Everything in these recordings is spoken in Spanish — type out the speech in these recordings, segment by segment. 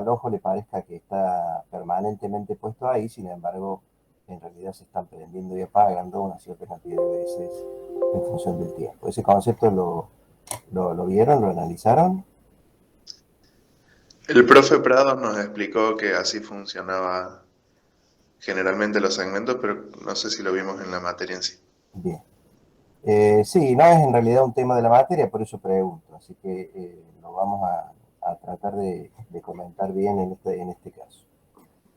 al ojo le parezca que está permanentemente puesto ahí, sin embargo, en realidad se están prendiendo y apagando una cierta cantidad de veces en función del tiempo. ¿Ese concepto lo vieron, lo analizaron? El profe Prado nos explicó que así funcionaba generalmente los segmentos, pero no sé si lo vimos en la materia en sí. Bien. Sí, no es en realidad un tema de la materia, por eso pregunto, así que lo vamos a tratar de comentar bien en este caso.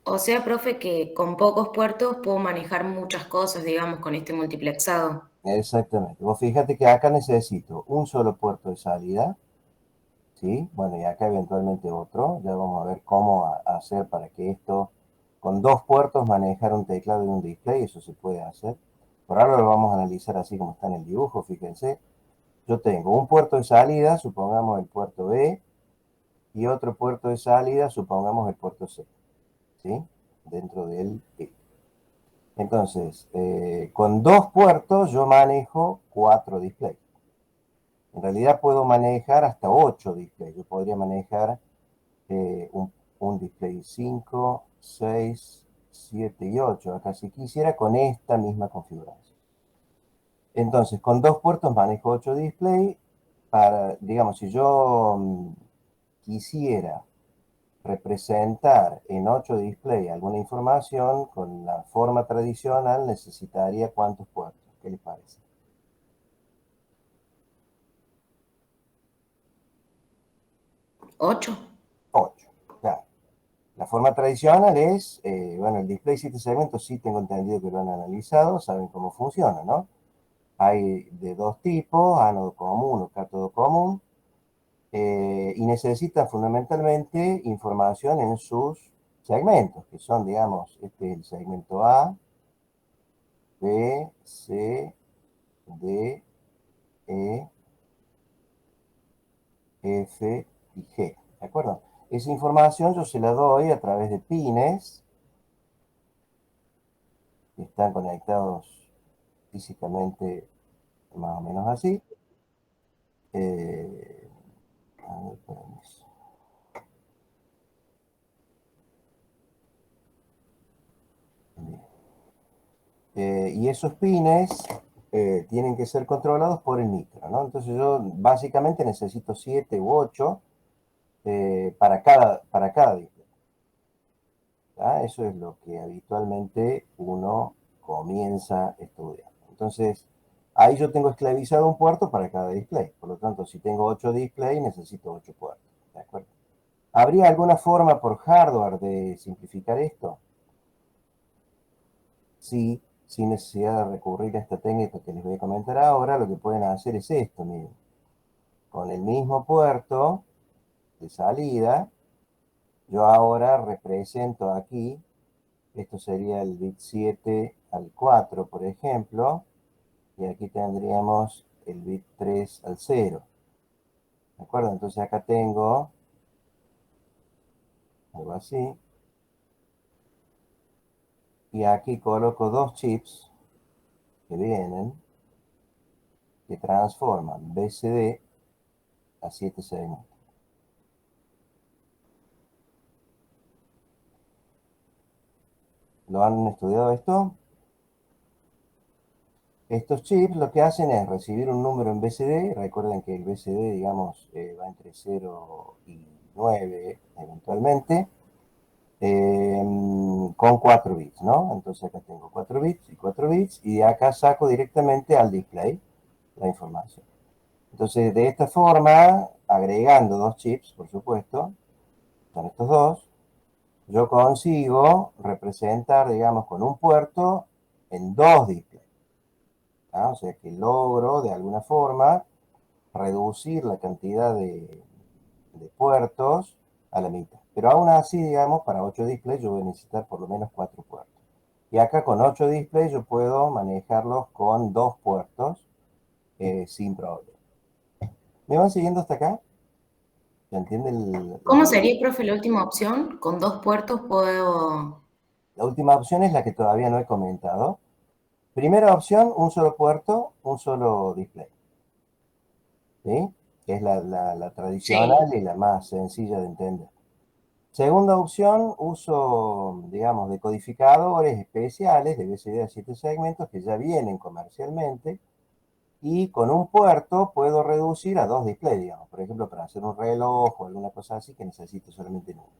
O sea, profe, que con pocos puertos puedo manejar muchas cosas, digamos, con este multiplexado. Exactamente. Vos fíjate que acá necesito un solo puerto de salida, ¿sí? Bueno, y acá eventualmente otro. Ya vamos a ver cómo hacer para que esto, con dos puertos, manejar un teclado y un display, eso se puede hacer. Por ahora lo vamos a analizar así como está en el dibujo, fíjense. Yo tengo un puerto de salida, supongamos el puerto B, y otro puerto de salida, supongamos el puerto C, ¿sí? Dentro del B. Entonces, con dos puertos yo manejo cuatro displays. En realidad puedo manejar hasta 8 displays. Yo podría manejar un display 5, 6, 7 y 8. Acá si quisiera con esta misma configuración. Entonces, con dos puertos manejo 8 displays. Para, digamos, si yo quisiera representar en 8 displays alguna información, con la forma tradicional necesitaría ¿cuántos puertos? ¿Qué les parece? 8. 8, claro. La forma tradicional es, bueno, el display 7 segmentos sí tengo entendido que lo han analizado, saben cómo funciona, ¿no? Hay de dos tipos, ánodo común o cátodo común, y necesitan fundamentalmente información en sus segmentos, que son, digamos, este es el segmento A, B, C, D, E, F y G, ¿de acuerdo? Esa información yo se la doy a través de pines que están conectados físicamente más o menos así. Eh, a ver, permiso. Y esos pines tienen que ser controlados por el micro, ¿no? Entonces yo básicamente necesito 7 u 8 para cada display. ¿Ah? Eso es lo que habitualmente uno comienza estudiando. Entonces, ahí yo tengo esclavizado un puerto para cada display. Por lo tanto, si tengo 8 displays, necesito 8 puertos. ¿De acuerdo? ¿Habría alguna forma por hardware de simplificar esto? Sí, sin necesidad de recurrir a esta técnica que les voy a comentar ahora, lo que pueden hacer es esto, miren. Con el mismo puerto de salida, yo ahora represento aquí, esto sería el bit 7 al 4, por ejemplo, y aquí tendríamos el bit 3 al 0. ¿De acuerdo? Entonces acá tengo algo así, y aquí coloco dos chips que vienen, que transforman BCD a 7 segmentos. ¿Lo han estudiado esto? Estos chips lo que hacen es recibir un número en BCD. Recuerden que el BCD, digamos, va entre 0 y 9 eventualmente, eh, con 4 bits, ¿no? Entonces acá tengo 4 bits y 4 bits, y de acá saco directamente al display la información. Entonces, de esta forma, agregando dos chips, por supuesto, son estos dos, yo consigo representar, digamos, con un puerto en dos displays. ¿Ah? O sea que logro, de alguna forma, reducir la cantidad de puertos a la mitad. Pero aún así, digamos, para 8 displays yo voy a necesitar por lo menos 4 puertos. Y acá con 8 displays yo puedo manejarlos con dos puertos sin problema. ¿Me van siguiendo hasta acá? ¿Se entiende el ¿Cómo dibujo? sería, profe, la última opción? Con 2 puertos puedo... La última opción es la que todavía no he comentado. Primera opción, un solo puerto, un solo display. ¿Sí? Que es la tradicional Sí. y la más sencilla de entender. Segunda opción, uso, digamos, decodificadores especiales de BCD a 7 segmentos que ya vienen comercialmente y con un puerto puedo reducir a 2 displays, digamos. Por ejemplo, para hacer un reloj o alguna cosa así que necesite solamente números.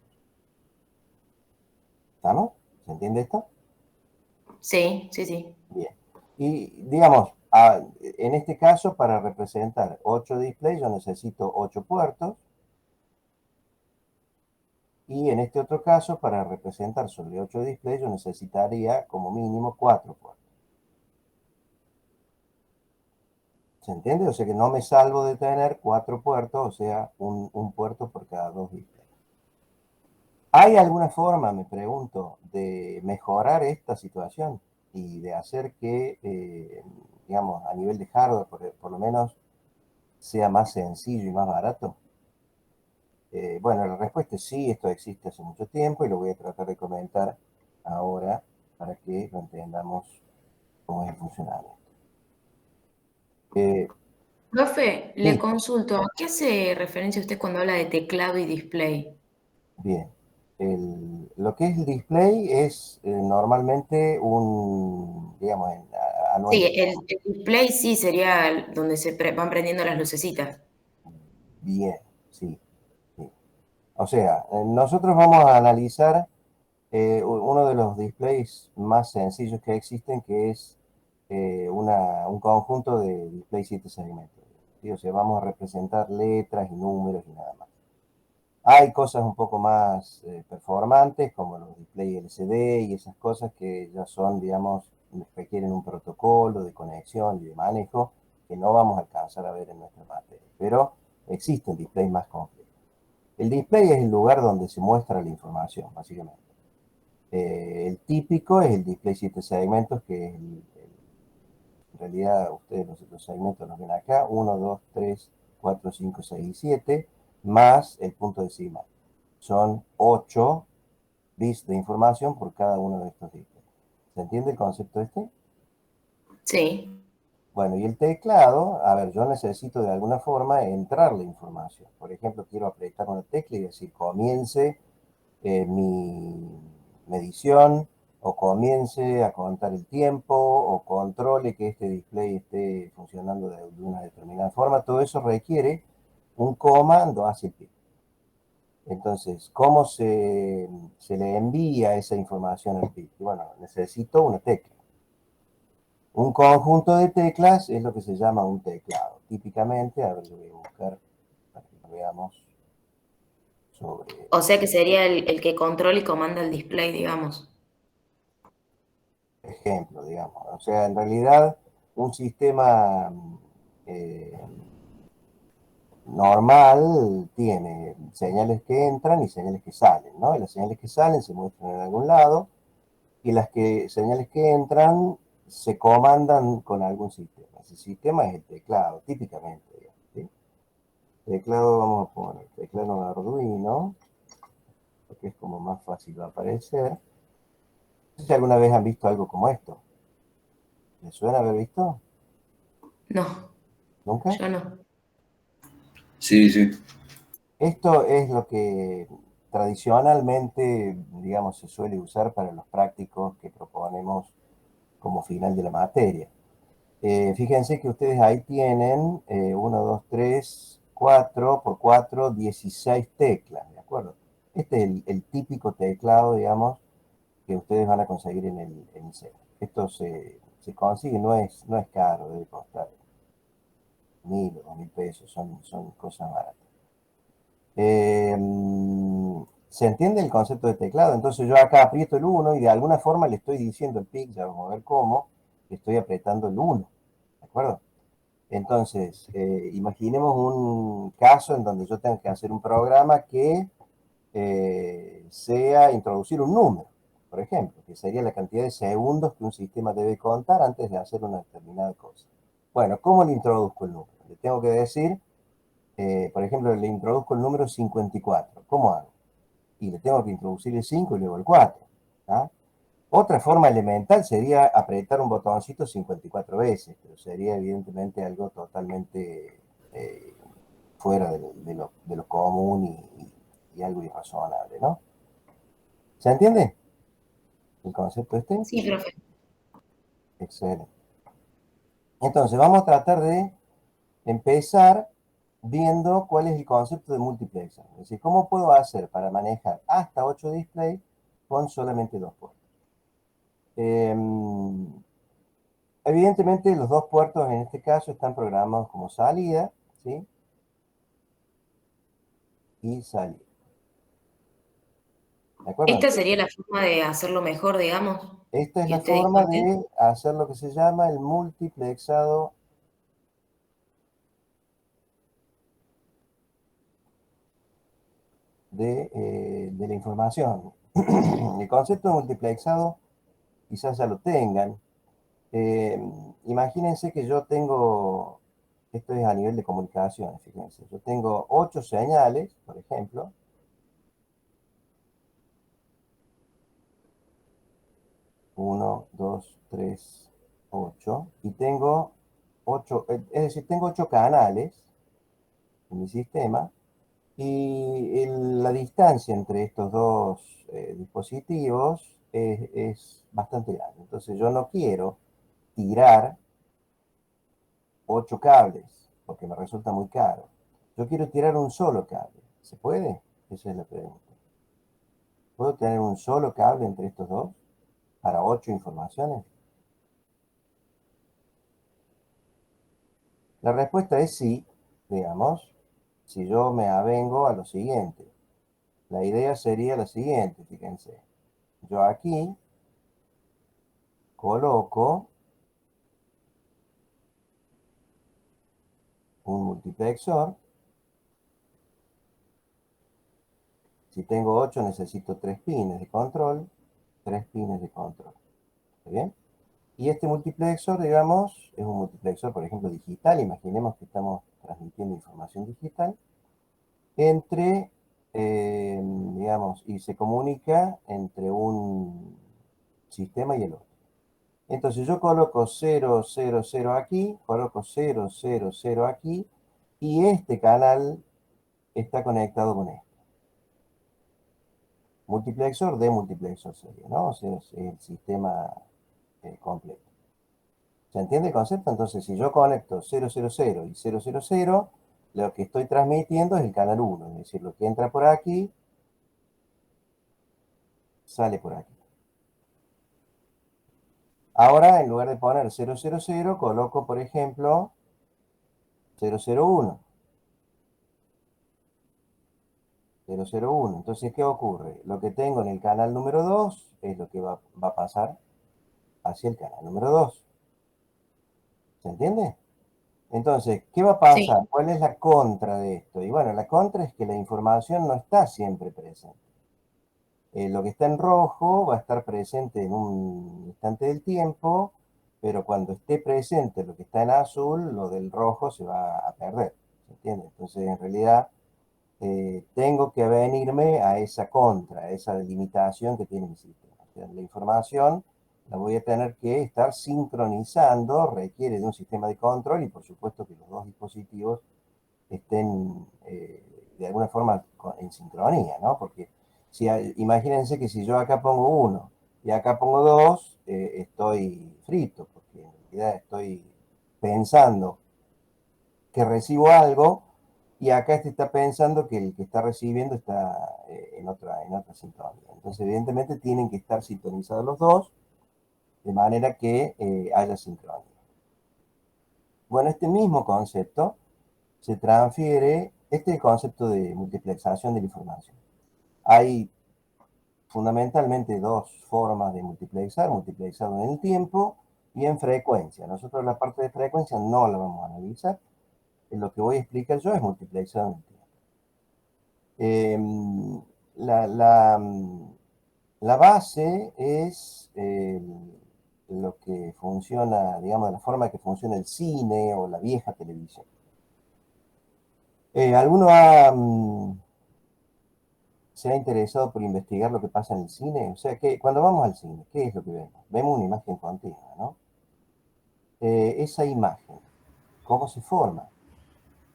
¿Estamos? ¿Se entiende esto? Sí, sí, sí. Bien. Y digamos, en este caso, para representar 8 displays, yo necesito 8 puertos. Y en este otro caso, para representar sobre 8 displays, yo necesitaría como mínimo 4 puertos. ¿Se entiende? O sea que no me salvo de tener 4 puertos, o sea, un puerto por cada 2 displays. ¿Hay alguna forma, me pregunto, de mejorar esta situación y de hacer que, digamos, a nivel de hardware, por lo menos, sea más sencillo y más barato? Bueno, la respuesta es sí, esto existe hace mucho tiempo y lo voy a tratar de comentar ahora para que lo entendamos cómo es el funcionamiento. Profe, le Sí, consulto, ¿a qué hace referencia usted cuando habla de teclado y display? bien. Lo que es el display es normalmente digamos, a Sí, nuestro, el display sí sería donde van prendiendo las lucecitas. bien, sí, sí. O sea, nosotros vamos a analizar uno de los displays más sencillos que existen, que es un conjunto de display 7 segmentos. ¿Sí? O sea, vamos a representar letras y números y nada más. Hay cosas un poco más performantes, como los display LCD y esas cosas que ya son, digamos, requieren un protocolo de conexión y de manejo que no vamos a alcanzar a ver en nuestra materia. Pero existen displays más complejos. El display es el lugar donde se muestra la información, básicamente. El típico es el display 7 segmentos, que es en realidad ustedes los segmentos los ven acá, 1, 2, 3, 4, 5, 6 y 7, más el punto decimal. Son 8 bits de información por cada uno de estos displays. ¿Se entiende el concepto este? Sí. Bueno, y el teclado, a ver, yo necesito de alguna forma entrar la información. Por ejemplo, quiero apretar una tecla y decir comience mi medición, o comience a contar el tiempo, o controle que este display esté funcionando de una determinada forma. Todo eso requiere un comando hacia el PIC. Entonces, ¿cómo se le envía esa información al PIC? Bueno, necesito una tecla. Un conjunto de teclas es lo que se llama un teclado. Típicamente, a ver, lo voy a buscar para que lo veamos sobre O sea que sería el que controla y comanda el display, digamos. ejemplo, digamos. O sea, en realidad, un sistema eh, normal tiene señales que entran y señales que salen, ¿no? Y las señales que salen se muestran en algún lado y señales que entran se comandan con algún sistema. Ese sistema es el teclado, típicamente, digamos, ¿sí? Teclado, vamos a poner teclado Arduino, porque es como más fácil de aparecer. No sé si alguna vez han visto algo como esto. ¿Les suena haber visto? No, ¿Nunca? yo no. Sí, sí. Esto es lo que tradicionalmente, digamos, se suele usar para los prácticos que proponemos como final de la materia. Fíjense que ustedes ahí tienen 1, 2, 3, 4 por 4, 16 teclas, ¿de acuerdo? Este es el típico teclado, digamos, que ustedes van a conseguir en el CEP. Esto se consigue, no es caro, debe costar 1.000 o 2.000 pesos, son cosas baratas. Eh, ¿Se entiende el concepto de teclado? Entonces yo acá aprieto el 1 y de alguna forma le estoy diciendo al PIC, ya vamos a ver cómo, que estoy apretando el 1, ¿de acuerdo? Entonces, imaginemos un caso en donde yo tengo que hacer un programa que sea introducir un número, por ejemplo, que sería la cantidad de segundos que un sistema debe contar antes de hacer una determinada cosa. Bueno, ¿cómo le introduzco el número? Le tengo que decir, por ejemplo, le introduzco el número 54. ¿Cómo hago? Y le tengo que introducir el 5 y luego el 4. ¿tá? Otra forma elemental sería apretar un botoncito 54 veces, pero sería evidentemente algo totalmente fuera de lo común y algo irrazonable, ¿no? ¿Se entiende el concepto este? Sí, profe. Excelente. Entonces, vamos a tratar de empezar viendo cuál es el concepto de multiplexer. Es decir, cómo puedo hacer para manejar hasta 8 displays con solamente 2 puertos. Evidentemente, los 2 puertos en este caso están programados como salida, ¿sí? Y salida. ¿De acuerdo? Esta sería la forma de hacerlo mejor, digamos, Esta es que la usted dijo forma antes. de hacer lo que se llama el multiplexado de la información. El concepto de multiplexado quizás ya lo tengan. Imagínense que yo tengo, esto es a nivel de comunicaciones, fíjense, yo tengo 8 señales, por ejemplo, 1, 2, 3, 8, y tengo 8, es decir, tengo 8 canales en mi sistema, y la distancia entre estos dos dispositivos es bastante grande. Entonces yo no quiero tirar 8 cables, porque me resulta muy caro. Yo quiero tirar un solo cable. ¿Se puede? Esa es la pregunta. ¿Puedo tener un solo cable entre estos dos para 8 informaciones? La respuesta es sí, digamos, si yo me avengo a lo siguiente. La idea sería la siguiente, fíjense. Yo aquí coloco un multiplexor. Si tengo 8, necesito 3 pines de control. 3 pines de control. ¿Está bien? Y este multiplexor, digamos, es un multiplexor, por ejemplo, digital. Imaginemos que estamos transmitiendo información digital entre, digamos, y se comunica entre un sistema y el otro. Entonces yo coloco 0, 0, 0 aquí, coloco 0, 0, 0 aquí, y este canal está conectado con este. Multiplexor de multiplexor sería, ¿no? O sea, es el sistema completo. ¿Se entiende el concepto? Entonces, si yo conecto 000 y 000, lo que estoy transmitiendo es el canal 1, es decir, lo que entra por aquí, sale por aquí. Ahora, en lugar de poner 000, coloco, por ejemplo, 001. 001. Entonces, ¿qué ocurre? Lo que tengo en el canal número 2 es lo que va a pasar hacia el canal número 2. ¿Se entiende? Entonces, ¿qué va a Sí. pasar? ¿Cuál es la contra de esto? Y bueno, la contra es que la información no está siempre presente. Lo que está en rojo va a estar presente en un instante del tiempo, pero cuando esté presente lo que está en azul, lo del rojo se va a perder. ¿Se entiende? Entonces, en realidad, tengo que venirme a esa contra, a esa delimitación que tiene mi sistema. O sea, la información la voy a tener que estar sincronizando, requiere de un sistema de control y por supuesto que los dos dispositivos estén de alguna forma en sincronía, ¿no? Porque si, imagínense que si yo acá pongo 1 y acá pongo 2, estoy frito, porque en realidad estoy pensando que recibo algo y acá este está pensando que el que está recibiendo está en otra sintonía. Entonces, evidentemente, tienen que estar sintonizados los dos de manera que haya sincronía. Bueno, este mismo concepto se transfiere, este es el concepto de multiplexación de la información. Hay fundamentalmente dos formas de multiplexar, multiplexado en el tiempo y en frecuencia. Nosotros la parte de frecuencia no la vamos a analizar. Lo que voy a explicar yo es multiplexado en el tiempo. La base es lo que funciona, digamos, de la forma que funciona el cine o la vieja televisión. ¿Alguno se ha interesado por investigar lo que pasa en el cine? O sea, que cuando vamos al cine, ¿qué es lo que vemos? Vemos una imagen continua, ¿no? Esa imagen, ¿cómo se forma?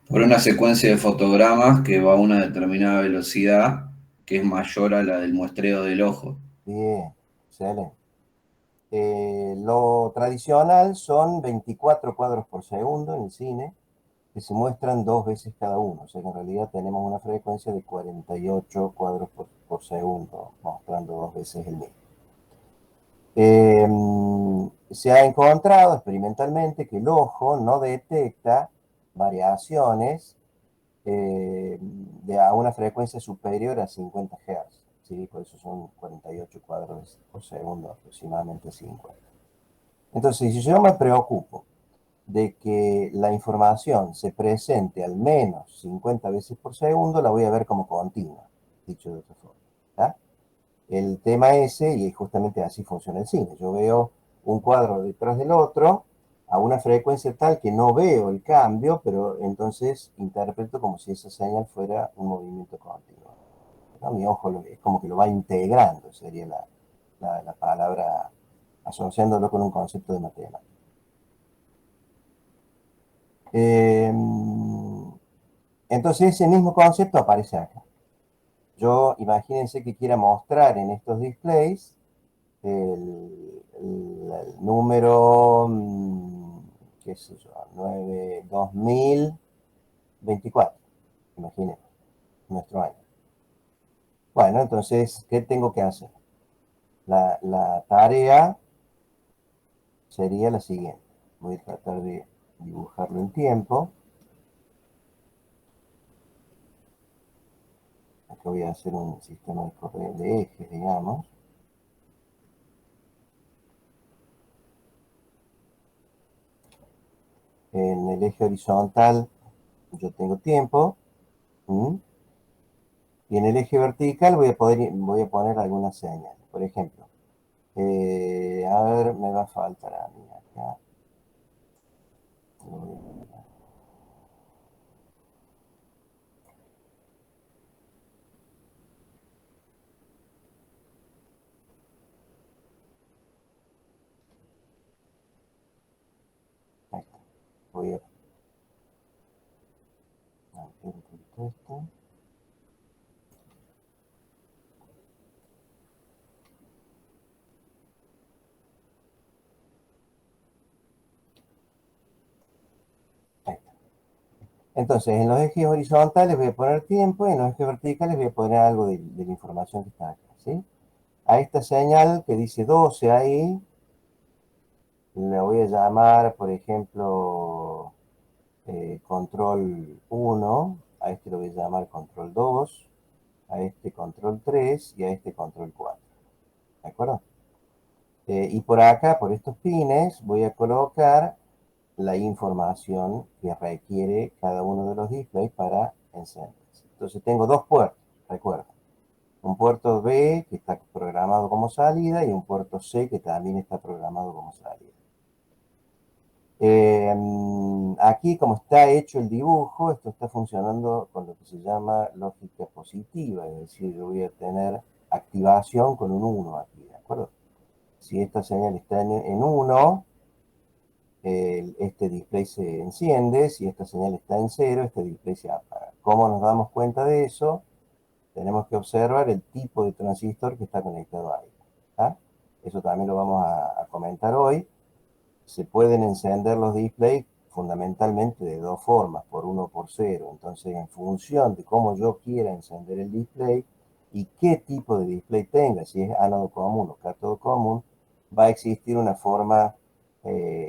Por una secuencia de fotogramas que va a una determinada velocidad, que es mayor a la del muestreo del ojo. Bien, excelente. Lo tradicional son 24 cuadros por segundo en el cine, que se muestran 2 veces cada uno. O sea que en realidad tenemos una frecuencia de 48 cuadros por segundo, mostrando 2 veces el mismo. Se ha encontrado experimentalmente que el ojo no detecta variaciones a una frecuencia superior a 50 Hz. ¿Sí? Por eso son 48 cuadros por segundo, aproximadamente 50. Entonces, si yo me preocupo de que la información se presente al menos 50 veces por segundo, la voy a ver como continua, dicho de otra forma. ¿Tá? El tema ese, y justamente así funciona el cine. Yo veo un cuadro detrás del otro a una frecuencia tal que no veo el cambio, pero entonces interpreto como si esa señal fuera un movimiento continuo. ¿No? Mi ojo es como que lo va integrando, sería la palabra, asociándolo con un concepto de matemática. Eh, entonces ese mismo concepto aparece acá. Yo, imagínense que quiera mostrar en estos displays el número, qué sé yo, 2024, imaginemos, nuestro año. Bueno, entonces, ¿qué tengo que hacer? La tarea sería la siguiente. Voy a tratar de dibujarlo en tiempo. Acá voy a hacer un sistema de ejes, digamos. En el eje horizontal yo tengo tiempo. Y en el eje vertical voy a poner algunas señales. Por ejemplo, a ver, me va a faltar a mí acá. Ahí está. Voy a ampliar un poquito esto. Ahí está. Entonces, en los ejes horizontales voy a poner tiempo y en los ejes verticales voy a poner algo de la información que está acá, ¿sí? A esta señal que dice 12 ahí, le voy a llamar, por ejemplo, control 1, a este lo voy a llamar control 2, a este control 3 y a este control 4. ¿De acuerdo? Y por acá, por estos pines, voy a colocar la información que requiere cada uno de los displays para encenderse. Entonces tengo dos puertos, recuerda. Un puerto B que está programado como salida y un puerto C que también está programado como salida. Aquí, como está hecho el dibujo, esto está funcionando con lo que se llama lógica positiva, es decir, yo voy a tener activación con un 1 aquí, ¿de acuerdo? Si esta señal está en 1, este display se enciende. Si esta señal está en 0, este display se apaga. ¿Cómo nos damos cuenta de eso? Tenemos que observar el tipo de transistor que está conectado ahí. ¿Tá? Eso también lo vamos a comentar hoy. Se pueden encender los displays fundamentalmente de dos formas, por 1 o por 0. Entonces, en función de cómo yo quiera encender el display y qué tipo de display tenga, si es ánodo común o cátodo común, va a existir una forma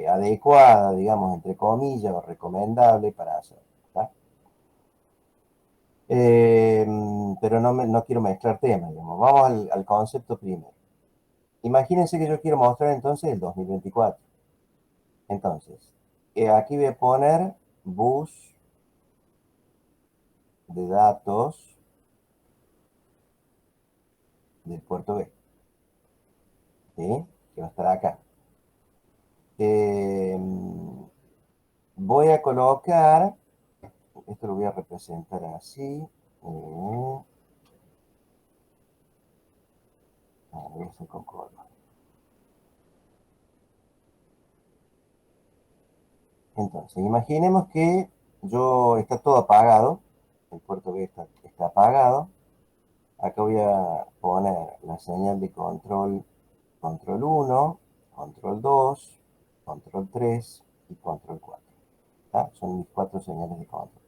adecuada, digamos, entre comillas, o recomendable para hacerlo. ¿Tá? Pero no quiero mezclar temas, digamos. Vamos al concepto primero. Imagínense que yo quiero mostrar entonces el 2024. Entonces, aquí voy a poner bus de datos del puerto B, ¿sí? Que va a estar acá. Eh, Voy a colocar, esto lo voy a representar así. Voy a hacer con color. Entonces, imaginemos que está todo apagado, el puerto B está apagado. Acá voy a poner la señal de control, control 1, control 2, control 3 y control 4. ¿Tá? Son mis 4 señales de control.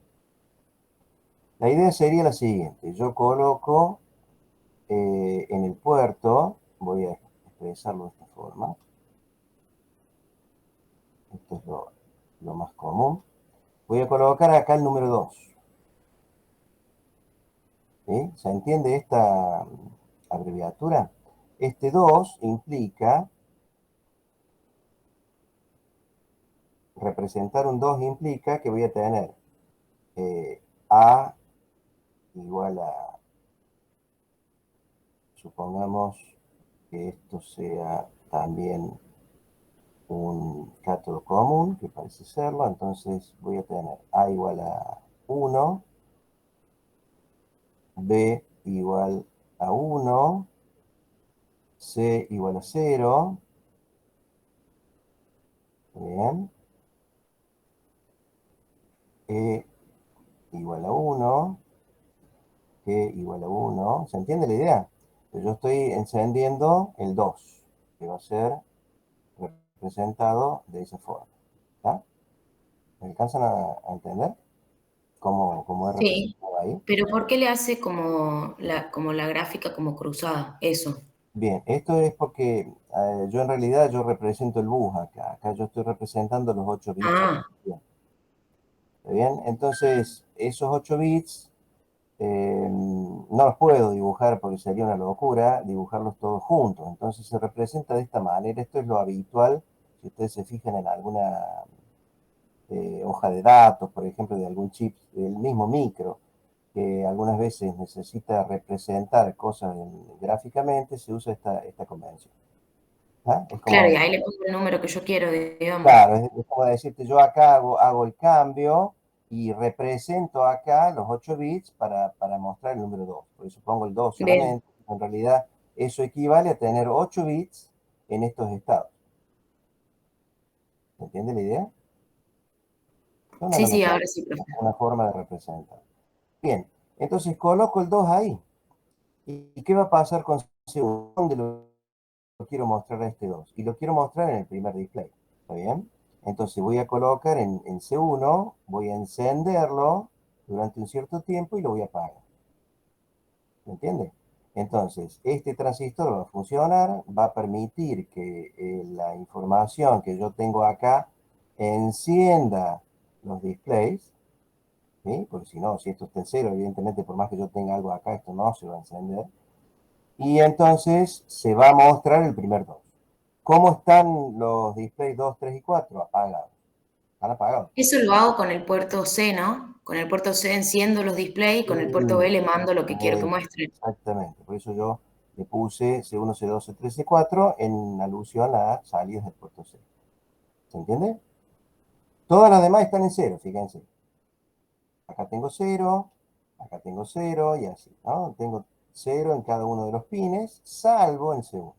La idea sería la siguiente. Yo coloco en el puerto, voy a expresarlo de esta forma. Esto es lo más común. Voy a colocar acá el número 2. ¿Sí? ¿Se entiende esta abreviatura? Este 2 implica, representar un 2 implica que voy a tener A igual a, supongamos que esto sea también un cátodo común, que parece serlo, entonces voy a tener A igual a 1, B igual a 1, C igual a 0, bien, E igual a 1, G igual a 1, ¿se entiende la idea? Pues yo estoy encendiendo el 2, que va a ser representado de esa forma, ¿está? ¿Me alcanzan a entender cómo es Sí, representado ahí? pero ¿por qué le hace como la gráfica como cruzada? Eso. Bien, esto es porque yo en realidad yo represento el bus acá. Acá yo estoy representando los 8 bits. Ah, ¿Está bien? Entonces, esos 8 bits no los puedo dibujar porque sería una locura dibujarlos todos juntos. Entonces se representa de esta manera. Esto es lo habitual. Si ustedes se fijan en alguna hoja de datos, por ejemplo, de algún chip del mismo micro, que algunas veces necesita representar cosas gráficamente, se usa esta convención. ¿Ah? Es claro, y como, ahí le pongo el número que yo quiero, digamos. claro, es como decirte, yo acá hago el cambio y represento acá los 8 bits para mostrar el número 2. Por eso pongo el 2 Bien. solamente. En realidad, eso equivale a tener 8 bits en estos estados. ¿Se entiende la idea? Es Sí, sí, ahora sí, profe. una forma de representar. Bien, entonces coloco el 2 ahí. ¿Y qué va a pasar con C1? ¿Dónde lo quiero mostrar a este 2? Y lo quiero mostrar en el primer display. ¿Está bien? Entonces voy a colocar en C1, voy a encenderlo durante un cierto tiempo y lo voy a apagar. ¿Me entiende? Entonces, este transistor va a funcionar, va a permitir que la información que yo tengo acá encienda los displays, ¿sí? Porque si no, si esto está en cero, evidentemente por más que yo tenga algo acá, esto no se va a encender. Y entonces se va a mostrar el primer 2. ¿Cómo están los displays 2, 3 y 4? Apagados. Están apagados. Eso lo hago con el puerto C, ¿no? Con el puerto C enciendo los displays y con el puerto B le mando lo que quiero que muestre. Exactamente. Por eso yo le puse C1, C2, C3, C4 en alusión a salidas del puerto C. ¿Se entiende? Todas las demás están en cero, fíjense. Acá tengo 0, acá tengo 0 y así, ¿no? Tengo 0 en cada uno de los pines, salvo en C1.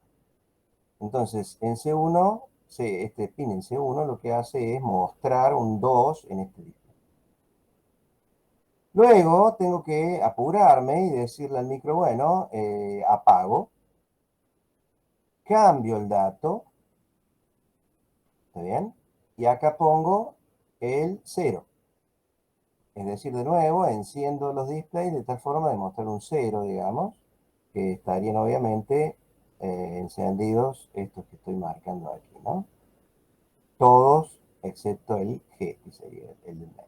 Entonces, en C1, este pin en C1 lo que hace es mostrar un 2 en este display. Luego tengo que apurarme y decirle al micro, bueno, apago, cambio el dato, ¿está bien? Y acá pongo el 0. Es decir, de nuevo, enciendo los displays de tal forma de mostrar un 0, digamos, que estarían obviamente encendidos estos que estoy marcando aquí, ¿no? Todos excepto el G, que sería el del medio.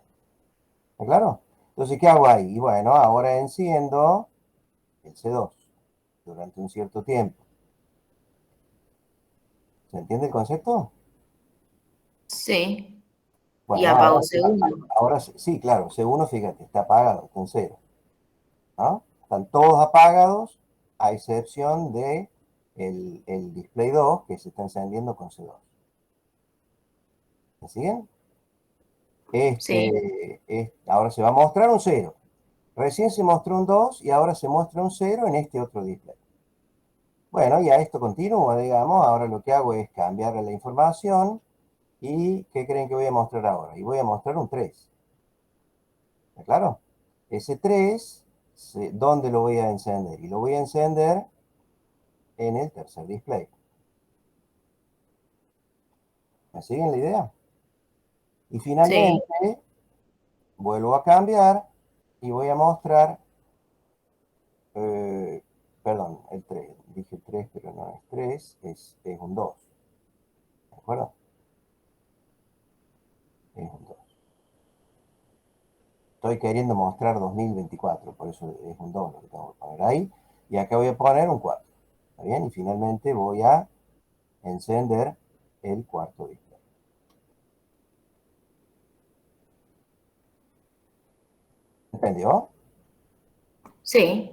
¿Está claro? Entonces, ¿qué hago ahí? Y bueno, ahora enciendo el C2 durante un cierto tiempo. ¿Se entiende el concepto? Sí. Y Bueno, apago segundo. ahora sí, claro, C1, fíjate, está apagado, está en cero, ¿no? Están todos apagados, a excepción de el display 2 que se está encendiendo con C2. ¿Me siguen? Sí. Ahora se va a mostrar un 0. Recién se mostró un 2 y ahora se muestra un 0 en este otro display. Bueno, ya esto continúa, digamos. Ahora lo que hago es cambiar la información. ¿Y qué creen que voy a mostrar ahora? Y voy a mostrar un 3. ¿Está claro? Ese 3 ¿dónde lo voy a encender? Y lo voy a encender en el tercer display. ¿Me siguen la idea? Y Sí, finalmente vuelvo a cambiar y voy a mostrar, eh, perdón, el 3. Dije 3, pero no es 3, es un 2. ¿De acuerdo? Es un 2. Estoy queriendo mostrar 2024, por eso es un 2 lo que tengo que poner ahí. Y acá voy a poner un 4. ¿Está bien? Y finalmente voy a encender el cuarto display. ¿Entendió? sí,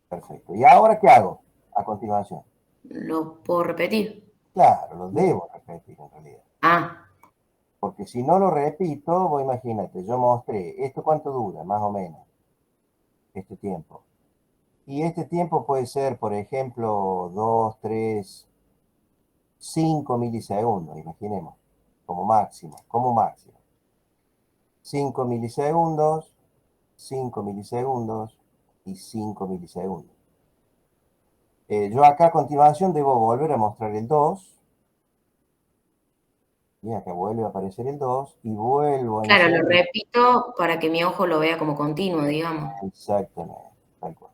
Perfecto. ¿Y ahora qué hago a continuación? lo puedo repetir. Claro, lo debo repetir en realidad. Ah, Porque si no lo repito, vos imagínate, yo mostré, ¿esto cuánto dura? Más o menos, este tiempo. Y este tiempo puede ser, por ejemplo, 2, 3, 5 milisegundos, imaginemos, como máximo, como máximo. 5 milisegundos, 5 milisegundos y 5 milisegundos. Yo acá a continuación debo volver a mostrar el 2. Y acá vuelve a aparecer el 2 y vuelvo a claro, lo encender. repito para que mi ojo lo vea como continuo, digamos. Exactamente, tal cual.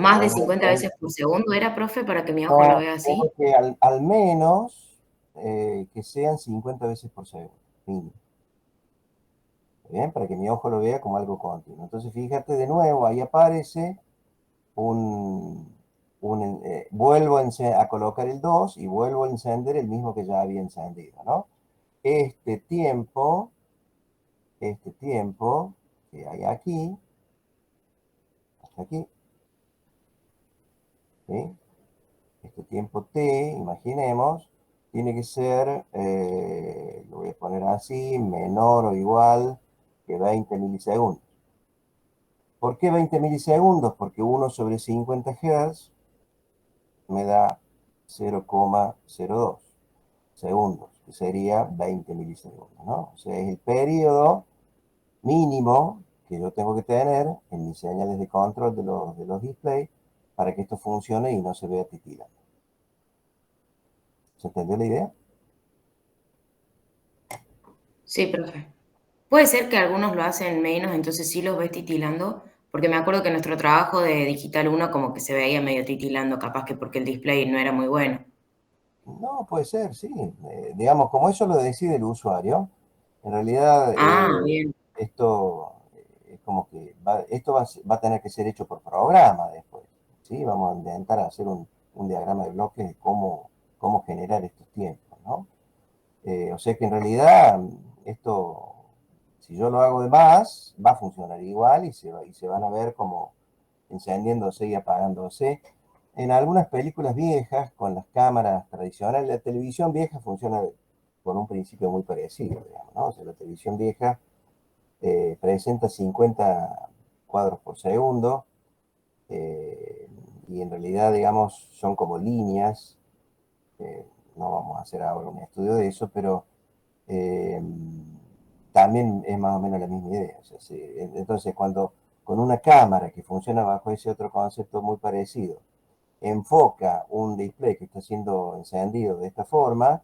Lo Más de vuelvo a 50 encender. veces por segundo era, profe, para que mi ojo lo No, vea así. tengo que al menos que sean 50 veces por segundo, mínimo. ¿Bien? Para que mi ojo lo vea como algo continuo. Entonces, fíjate de nuevo, ahí aparece un, vuelvo a colocar el 2 y vuelvo a encender el mismo que ya había encendido, ¿no? Este tiempo, este tiempo que hay aquí, hasta aquí, ¿sí? Este tiempo t, imaginemos, tiene que ser, lo voy a poner así, menor o igual que 20 milisegundos. ¿Por qué 20 milisegundos? Porque 1 sobre 50 Hz me da 0,02 segundos, que sería 20 milisegundos, ¿no? O sea, es el periodo mínimo que yo tengo que tener en mis señales de control de los displays para que esto funcione y no se vea titilando. ¿Se entendió la idea? Sí, profe. Puede ser que algunos lo hacen menos, entonces sí los ves titilando, porque me acuerdo que nuestro trabajo de Digital uno como que se veía medio titilando, capaz que porque el display no era muy bueno. No, puede ser, sí. Digamos, como eso lo decide el usuario, en realidad Ah, bien. esto es como que esto va a tener que ser hecho por programa después. ¿Sí? Vamos a intentar hacer un diagrama de bloques de cómo generar estos tiempos, ¿no? O sea que en realidad esto, si yo lo hago de más, va a funcionar igual y se van a ver como encendiéndose y apagándose. En algunas películas viejas, con las cámaras tradicionales, la televisión vieja funciona con un principio muy parecido, digamos, ¿no? O sea, la televisión vieja presenta 50 cuadros por segundo eh, y en realidad, digamos, son como líneas. eh, no vamos a hacer ahora un estudio de eso, pero eh, también es más o menos la misma idea. O sea, entonces, cuando con una cámara que funciona bajo ese otro concepto muy parecido, enfoca un display que está siendo encendido de esta forma,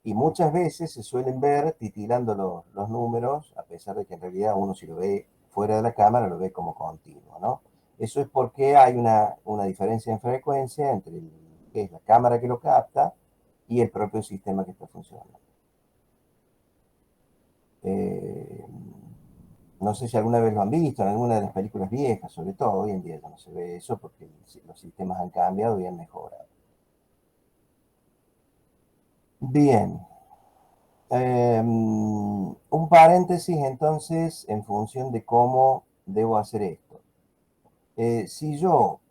y muchas veces se suelen ver titilando los números, a pesar de que en realidad uno si lo ve fuera de la cámara lo ve como continuo, ¿no? Eso es porque hay una diferencia en frecuencia entre que es la cámara que lo capta y el propio sistema que está funcionando. Eh, no sé si alguna vez lo han visto en alguna de las películas viejas, sobre todo hoy en día ya no se ve eso porque los sistemas han cambiado y han mejorado. Bien, un paréntesis entonces en función de cómo debo hacer esto. Si yo,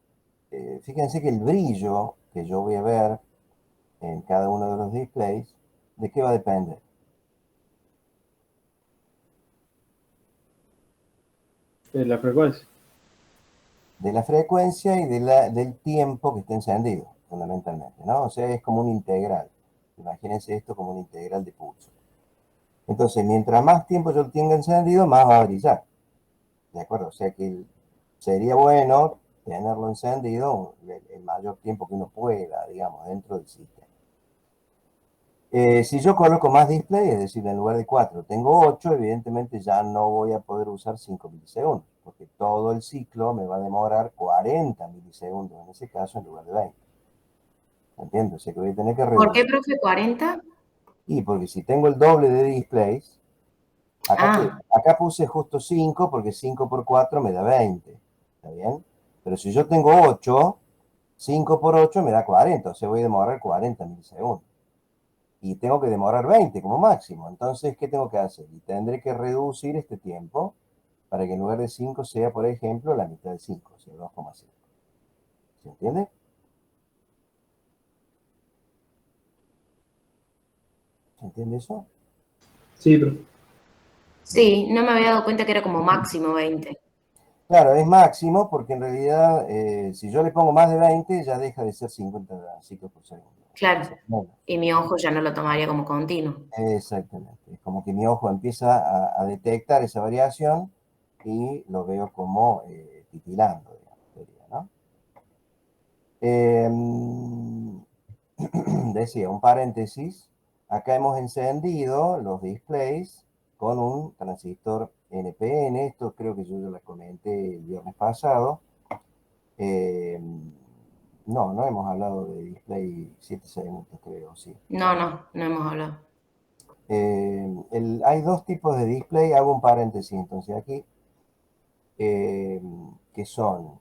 fíjense que el brillo que yo voy a ver en cada uno de los displays, ¿de qué va a depender? La frecuencia. De la frecuencia y del tiempo que esté encendido, fundamentalmente, ¿no? O sea, es como un integral. Imagínense esto como un integral de pulso. Entonces, mientras más tiempo yo lo tenga encendido, más va a brillar. ¿De acuerdo? O sea que sería bueno tenerlo encendido el mayor tiempo que uno pueda, digamos, dentro del sistema. Si yo coloco más display, es decir, en lugar de 4 tengo 8, evidentemente ya no voy a poder usar 5 milisegundos, porque todo el ciclo me va a demorar 40 milisegundos en ese caso en lugar de 20. ¿Entiendes? O sea que voy a tener que ¿Por qué, reducir. profe, 40? Y porque si tengo el doble de displays, Ah, acá puse justo 5 porque 5 por 4 me da 20. ¿Está bien? Pero si yo tengo 8, 5 por 8 me da 40. O sea, voy a demorar 40 milisegundos. Y tengo que demorar 20 como máximo. Entonces, ¿qué tengo que hacer? Y tendré que reducir este tiempo para que en lugar de 5 sea, por ejemplo, la mitad de 5, o sea, 2,5. ¿Se entiende? ¿Se entiende eso? Sí, profe. sí, no me había dado cuenta que era como máximo 20. Claro, es máximo porque en realidad si yo le pongo más de 20 ya deja de ser 50 ciclos por segundo. Va a Claro, ser menos. y mi ojo ya no lo tomaría como continuo. Exactamente. Es como que mi ojo empieza a detectar esa variación y lo veo como titilando, digamos, sería, ¿no? Decía, un paréntesis, acá hemos encendido los displays con un transistor NPN, esto creo que yo ya lo comenté el viernes pasado. Eh, no, no hemos hablado de display 7 segundos, creo, sí. No, no, no hemos hablado. Hay dos tipos de display, hago un paréntesis entonces aquí, que son,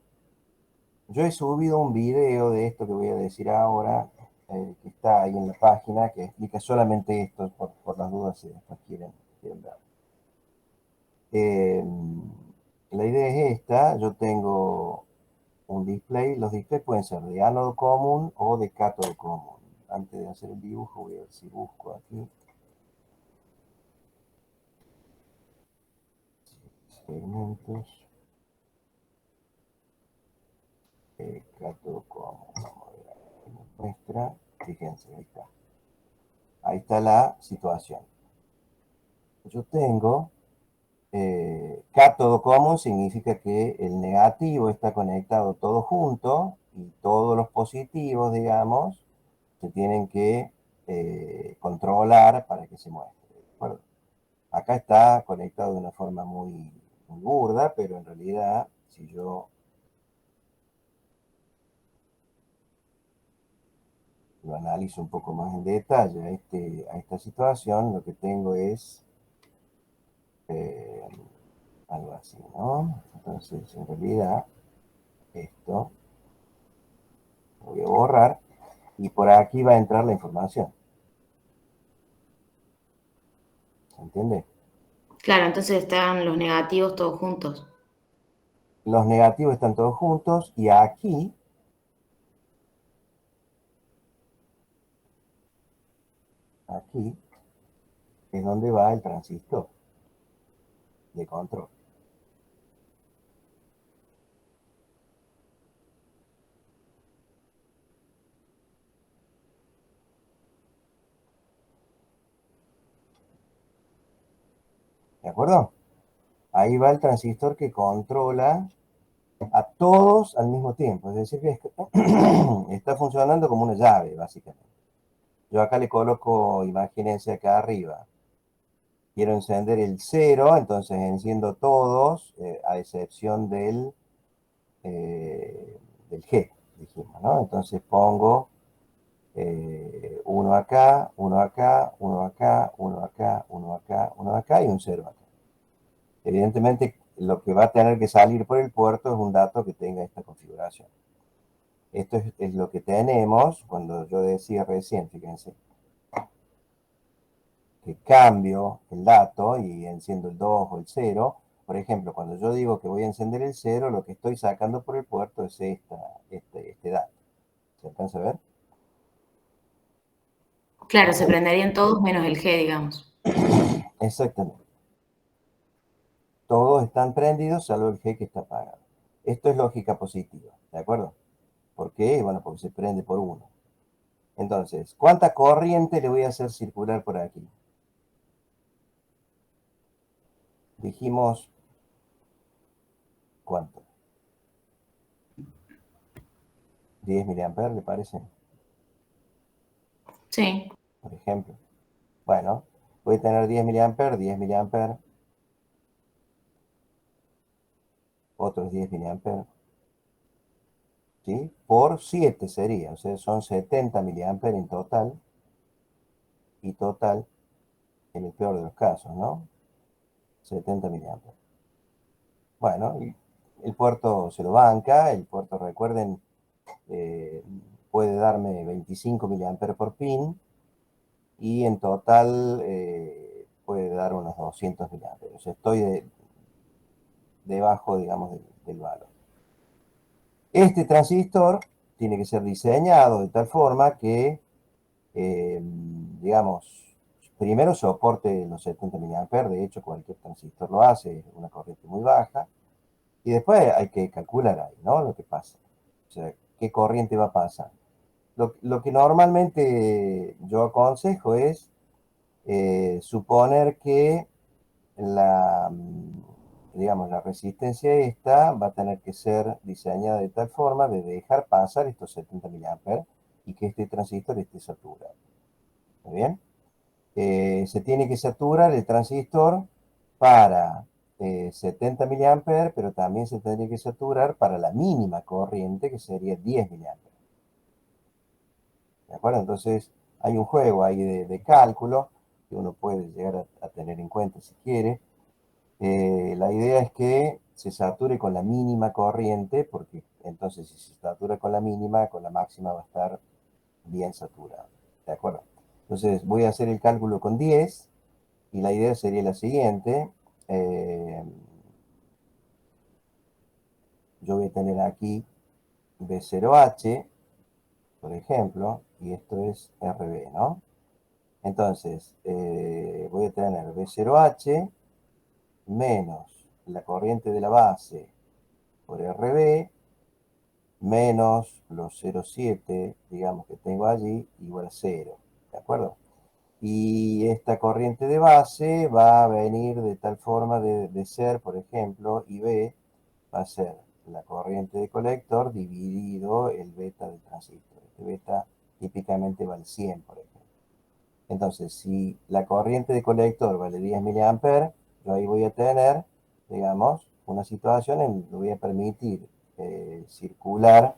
yo he subido un video de esto que voy a decir ahora, que está ahí en la página, que explica solamente esto, por las dudas si después quieren ver. La idea es esta, yo tengo un display, los displays pueden ser de ánodo común o de cátodo común. Antes de hacer el dibujo voy a ver si busco aquí. Segmentos. Cátodo común. Vamos a ver aquí me muestra. Fíjense, ahí está. Ahí está la situación. Yo tengo cátodo común, significa que el negativo está conectado todo junto y todos los positivos, digamos, se tienen que controlar para que se muestre. ¿De acuerdo? Acá está conectado de una forma muy burda, pero en realidad, si yo lo analizo un poco más en detalle a esta situación, lo que tengo es eh, algo así, ¿no? Entonces, en realidad, esto lo voy a borrar y por aquí va a entrar la información. ¿Se entiende? Claro, entonces están los negativos todos juntos. Los negativos están todos juntos y aquí es donde va el transistor de control. ¿De acuerdo? Ahí va el transistor que controla a todos al mismo tiempo. Es decir, que está funcionando como una llave, básicamente. Yo acá le coloco, imagínense acá arriba, quiero encender el 0, entonces enciendo todos, a excepción del G, dijimos, ¿no? Entonces pongo uno acá, uno acá, uno acá, uno acá, uno acá, uno acá y un 0 acá. Evidentemente, lo que va a tener que salir por el puerto es un dato que tenga esta configuración. Esto es lo que tenemos cuando yo decía recién, fíjense, que cambio el dato y enciendo el 2 o el 0. Por ejemplo, cuando yo digo que voy a encender el 0, lo que estoy sacando por el puerto es este dato. ¿Se alcanza a ver? Claro, se prenderían todos menos el G, digamos. Exactamente. Todos están prendidos, salvo el G que está apagado. Esto es lógica positiva, ¿de acuerdo? ¿Por qué? Bueno, porque se prende por uno. Entonces, ¿cuánta corriente le voy a hacer circular por aquí? Dijimos, ¿cuánto? 10 miliamperes, ¿le parece? Sí. Por ejemplo. Bueno, voy a tener 10 miliamperes, 10 miliamperes, otros 10 miliamperes, ¿sí? Por 7 sería, o sea, son 70 miliamperes en total, y total, en el peor de los casos, ¿no? 70 miliamperes. Bueno, y el puerto se lo banca, el puerto, recuerden, eh, puede darme 25 miliamperes por pin, y en total puede dar unos 200 miliamperes. O sea, estoy debajo, digamos, del valor. Este transistor tiene que ser diseñado de tal forma que, digamos, primero soporte los 70 miliamperes. De hecho, cualquier transistor lo hace, es una corriente muy baja. Y después hay que calcular ahí, ¿no? Lo que pasa. O sea, qué corriente va a pasar. Lo que normalmente yo aconsejo es suponer que digamos, la resistencia esta va a tener que ser diseñada de tal forma de dejar pasar estos 70 miliamperes y que este transistor esté saturado. ¿Muy bien? Se tiene que saturar el transistor para 70 miliamperes, pero también se tendría que saturar para la mínima corriente, que sería 10 miliamperes. ¿De acuerdo? Entonces, hay un juego ahí de cálculo que uno puede llegar a tener en cuenta si quiere. La idea es que se sature con la mínima corriente, porque entonces si se satura con la mínima, con la máxima va a estar bien saturado. ¿De acuerdo? Entonces voy a hacer el cálculo con 10 y la idea sería la siguiente. Yo voy a tener aquí B0H, por ejemplo, y esto es RB, ¿no? Entonces, voy a tener B0H menos la corriente de la base por RB menos los 0,7, digamos, que tengo allí, igual a 0. ¿De acuerdo? Y esta corriente de base va a venir de tal forma de ser, por ejemplo, IB va a ser la corriente de colector dividido el beta del transistor. Este beta típicamente vale 100, por ejemplo. Entonces, si la corriente de colector vale 10 miliamperes, yo ahí voy a tener, digamos, una situación en que voy a permitir circular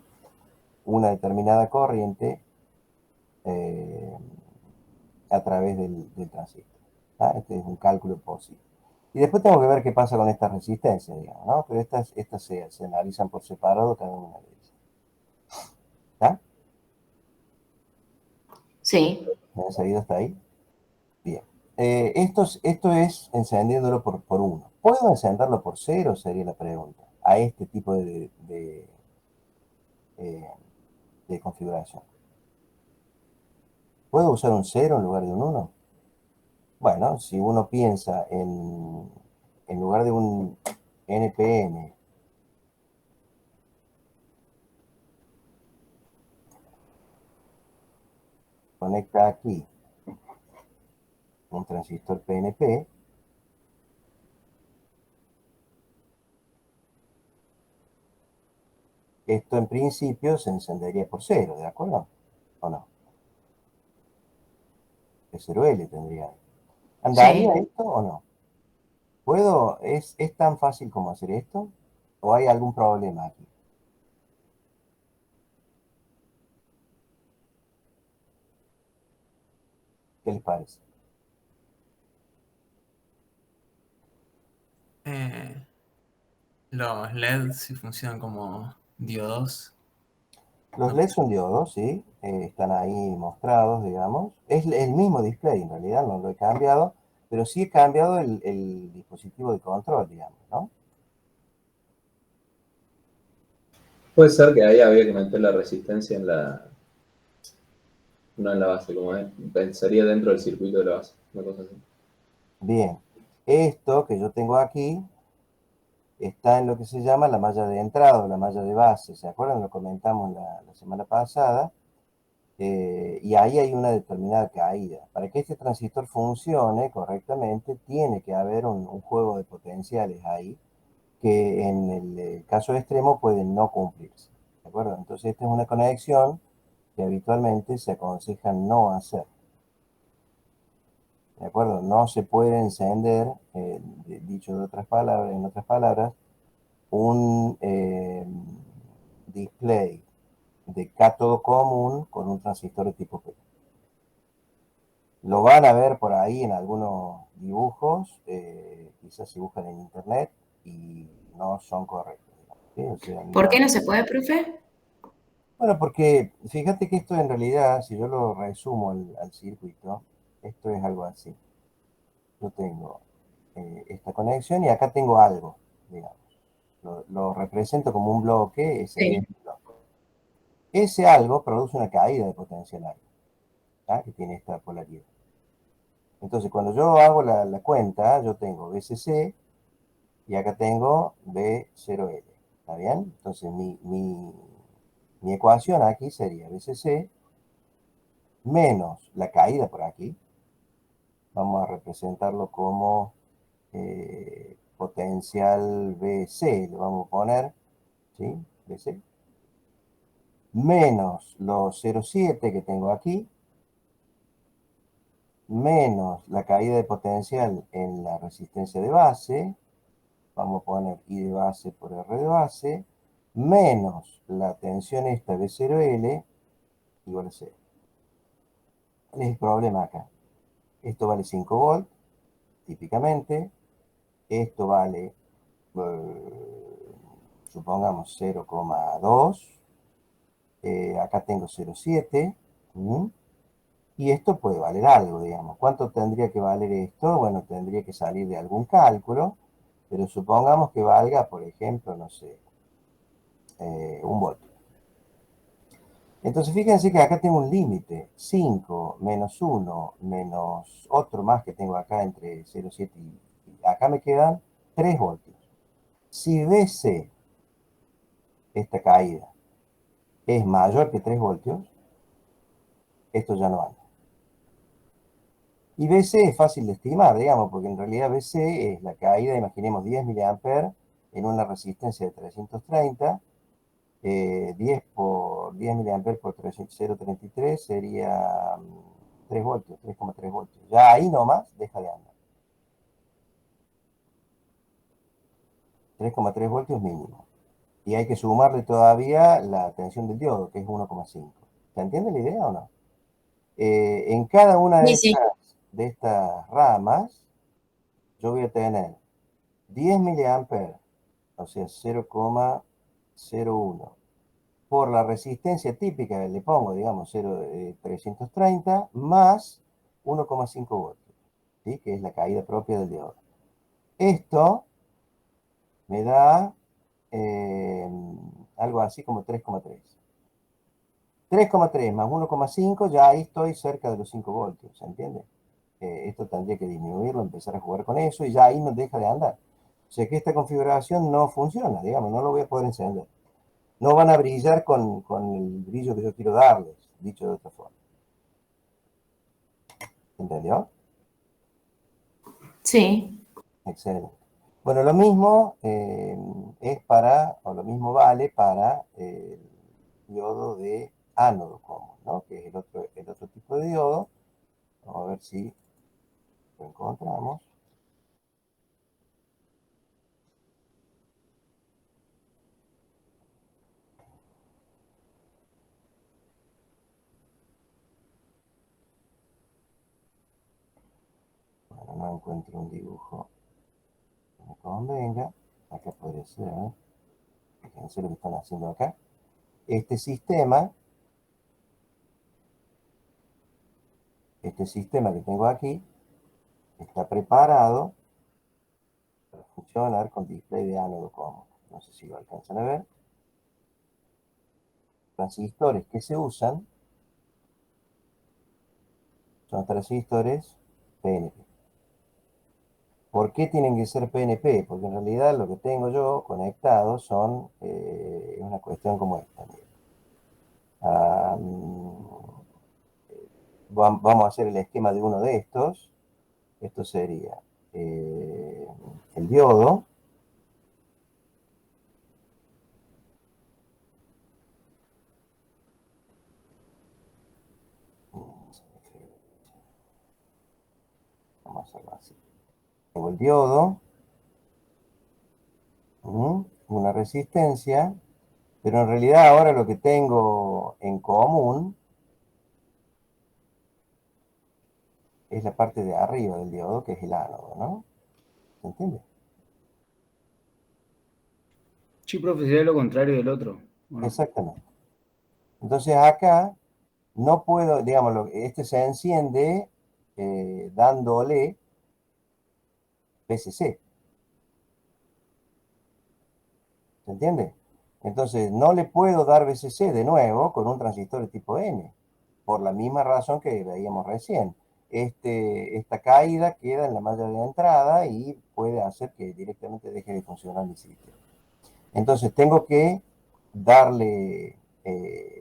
una determinada corriente eh, a través del transistor. ¿Ah? Este es un cálculo posible. Y después tengo que ver qué pasa con esta resistencia, digamos, ¿no? Pero estas se analizan por separado cada una de ellas. ¿Está? Sí. ¿Me han salido hasta ahí? Bien. Esto es encendiéndolo por 1. ¿Puedo encenderlo por 0? Sería la pregunta. A este tipo eh, de configuración. ¿Puedo usar un 0 en lugar de un 1? Bueno, si uno piensa en lugar de un NPN, conecta aquí un transistor PNP, esto en principio se encendería por 0, ¿de acuerdo? ¿O no? S0L tendría. ¿Andaría Sí. esto o no? ¿Puedo? ¿Es tan fácil como hacer esto? ¿O hay algún problema aquí? ¿Qué les parece? Eh, los LED sí funcionan como diodos. Los No. LEDs son diodos, ¿sí? Están ahí mostrados, digamos. Es el mismo display, en realidad, no lo he cambiado, pero sí he cambiado el dispositivo de control, digamos, ¿no? Puede ser que ahí había que meter la resistencia no en la base, como es, pensaría dentro del circuito de la base, una cosa así. Bien, esto que yo tengo aquí está en lo que se llama la malla de entrada o la malla de base. ¿Se acuerdan? Lo comentamos la semana pasada. Y ahí hay una determinada caída. Para que este transistor funcione correctamente, tiene que haber un juego de potenciales ahí que en el caso extremo pueden no cumplirse. ¿De acuerdo? Entonces esta es una conexión que habitualmente se aconseja no hacer. ¿De acuerdo? No se puede encender, dicho de otras palabras, en otras palabras, un display de cátodo común con un transistor de tipo P. Lo van a ver por ahí en algunos dibujos, quizás se buscan en internet y no son correctos. ¿Sí? O sea, ¿Por qué no. no se puede, profe? Bueno, porque fíjate que esto en realidad, si yo lo resumo al circuito, esto es algo así. Yo tengo esta conexión y acá tengo algo, digamos. Lo represento como un bloque, ese es Sí. el bloque. Ese algo produce una caída de potencial algo, ¿tá? Que tiene esta polaridad. Entonces, cuando yo hago la cuenta, yo tengo VCC y acá tengo B0L. ¿Está bien? Entonces, mi ecuación aquí sería VCC menos la caída por aquí. Vamos a representarlo como potencial BC, le vamos a poner, ¿sí? BC. Menos los 0,7 que tengo aquí, menos la caída de potencial en la resistencia de base, vamos a poner I de base por R de base, menos la tensión esta B0L igual a 0. ¿Cuál es el problema acá? Esto vale 5 volts, típicamente. Esto vale, supongamos, 0,2. Acá tengo 0,7. Y esto puede valer algo, digamos. ¿Cuánto tendría que valer esto? Bueno, tendría que salir de algún cálculo, pero supongamos que valga, por ejemplo, no sé, 1 volt. Entonces fíjense que acá tengo un límite, 5 menos 1 menos otro más que tengo acá entre 0,7 y acá me quedan 3 voltios. Si BC, esta caída, es mayor que 3 voltios, esto ya no anda. Y BC es fácil de estimar, digamos, porque en realidad BC es la caída, imaginemos 10 mA en una resistencia de 330, 10 por 10 mA por 0,33 sería 3 voltios, 3,3 voltios. Ya ahí nomás deja de andar. 3,3 voltios mínimo. Y hay que sumarle todavía la tensión del diodo, que es 1,5. ¿Se entiende la idea o no? En cada una Sí, sí. de estas ramas, yo voy a tener 10 mA, o sea, 0,01, por la resistencia típica que le pongo, digamos, 330, más 1,5 voltios, ¿sí? Que es la caída propia del diodo. Esto me da algo así como 3,3. 3,3 más 1,5, ya ahí estoy cerca de los 5 voltios, ¿se entiende? Esto tendría que disminuirlo, empezar a jugar con eso y ya ahí no deja de andar. O sea que esta configuración no funciona, digamos, no lo voy a poder encender. No van a brillar con el brillo que yo quiero darles, dicho de otra forma. ¿Entendió? Sí. Excelente. Bueno, lo mismo es para, o lo mismo vale para el diodo de ánodo común, ¿no? Que es el otro tipo de diodo. Vamos a ver si lo encontramos. Bueno, no encuentro un dibujo que me convenga. Acá podría ser, ¿eh? Fíjense lo que están haciendo acá. Este sistema que tengo aquí está preparado para funcionar con display de ánodo común. No sé si lo alcanzan a ver. Transistores que se usan son transistores PNP. ¿Por qué tienen que ser PNP? Porque en realidad lo que tengo yo conectado son una cuestión como esta. Vamos a hacer el esquema de uno de estos. Esto sería el diodo. así. Tengo el diodo, una resistencia, pero en realidad ahora lo que tengo en común es la parte de arriba del diodo, que es el ánodo, ¿no? ¿Se entiende? Sí, profe, sería lo contrario del otro. ¿O no? Exactamente. Entonces acá no puedo, digamos, este se enciende dándole PCC. ¿Se entiende? Entonces no le puedo dar VCC de nuevo con un transistor de tipo N, por la misma razón que veíamos recién. Esta caída queda en la malla de entrada y puede hacer que directamente deje de funcionar mi sistema. Entonces tengo que darle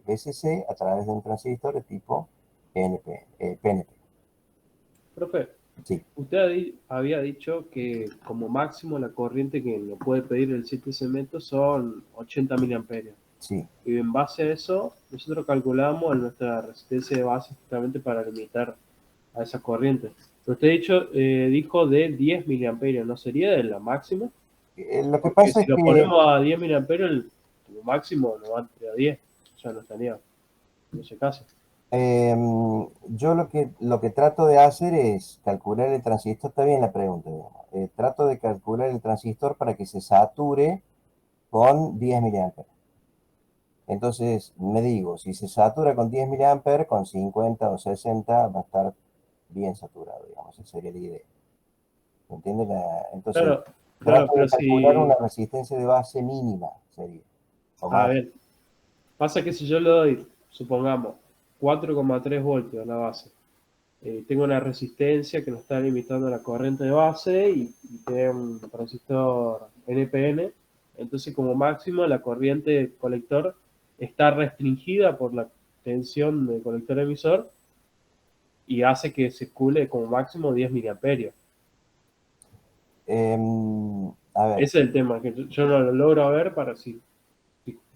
VCC a través de un transistor de tipo PNP. Profe, Sí, usted había dicho que como máximo la corriente que le puede pedir el 7 cemento son 80 miliamperios. sí. Y en base a eso, nosotros calculamos nuestra resistencia de base justamente para limitar a esa corriente. Pero usted dijo de 10 miliamperios, ¿no sería de la máxima? Lo que Porque pasa si es lo que ponemos a 10 miliamperios, el máximo no va a 10. O sea, no estaría en ese caso. yo lo que trato de hacer es calcular el transistor, está bien la pregunta, digamos. Trato de calcular el transistor para que se sature con 10 miliamperes. Entonces, me digo, si se satura con 10 miliamperes, con 50 o 60 va a estar bien saturado, digamos, esa sería la idea. ¿Me entiendes? Entonces, Claro, claro, trato pero de calcular una si... resistencia de base mínima, sería. O A más. ver, pasa que si yo le doy, supongamos, 4,3 voltios a la base, tengo una resistencia que nos está limitando la corriente de base y tengo un transistor NPN, entonces como máximo la corriente colector está restringida por la tensión del colector emisor y hace que circule como máximo 10 miliamperios. A ver, Ese es el tema, que yo no lo logro ver para si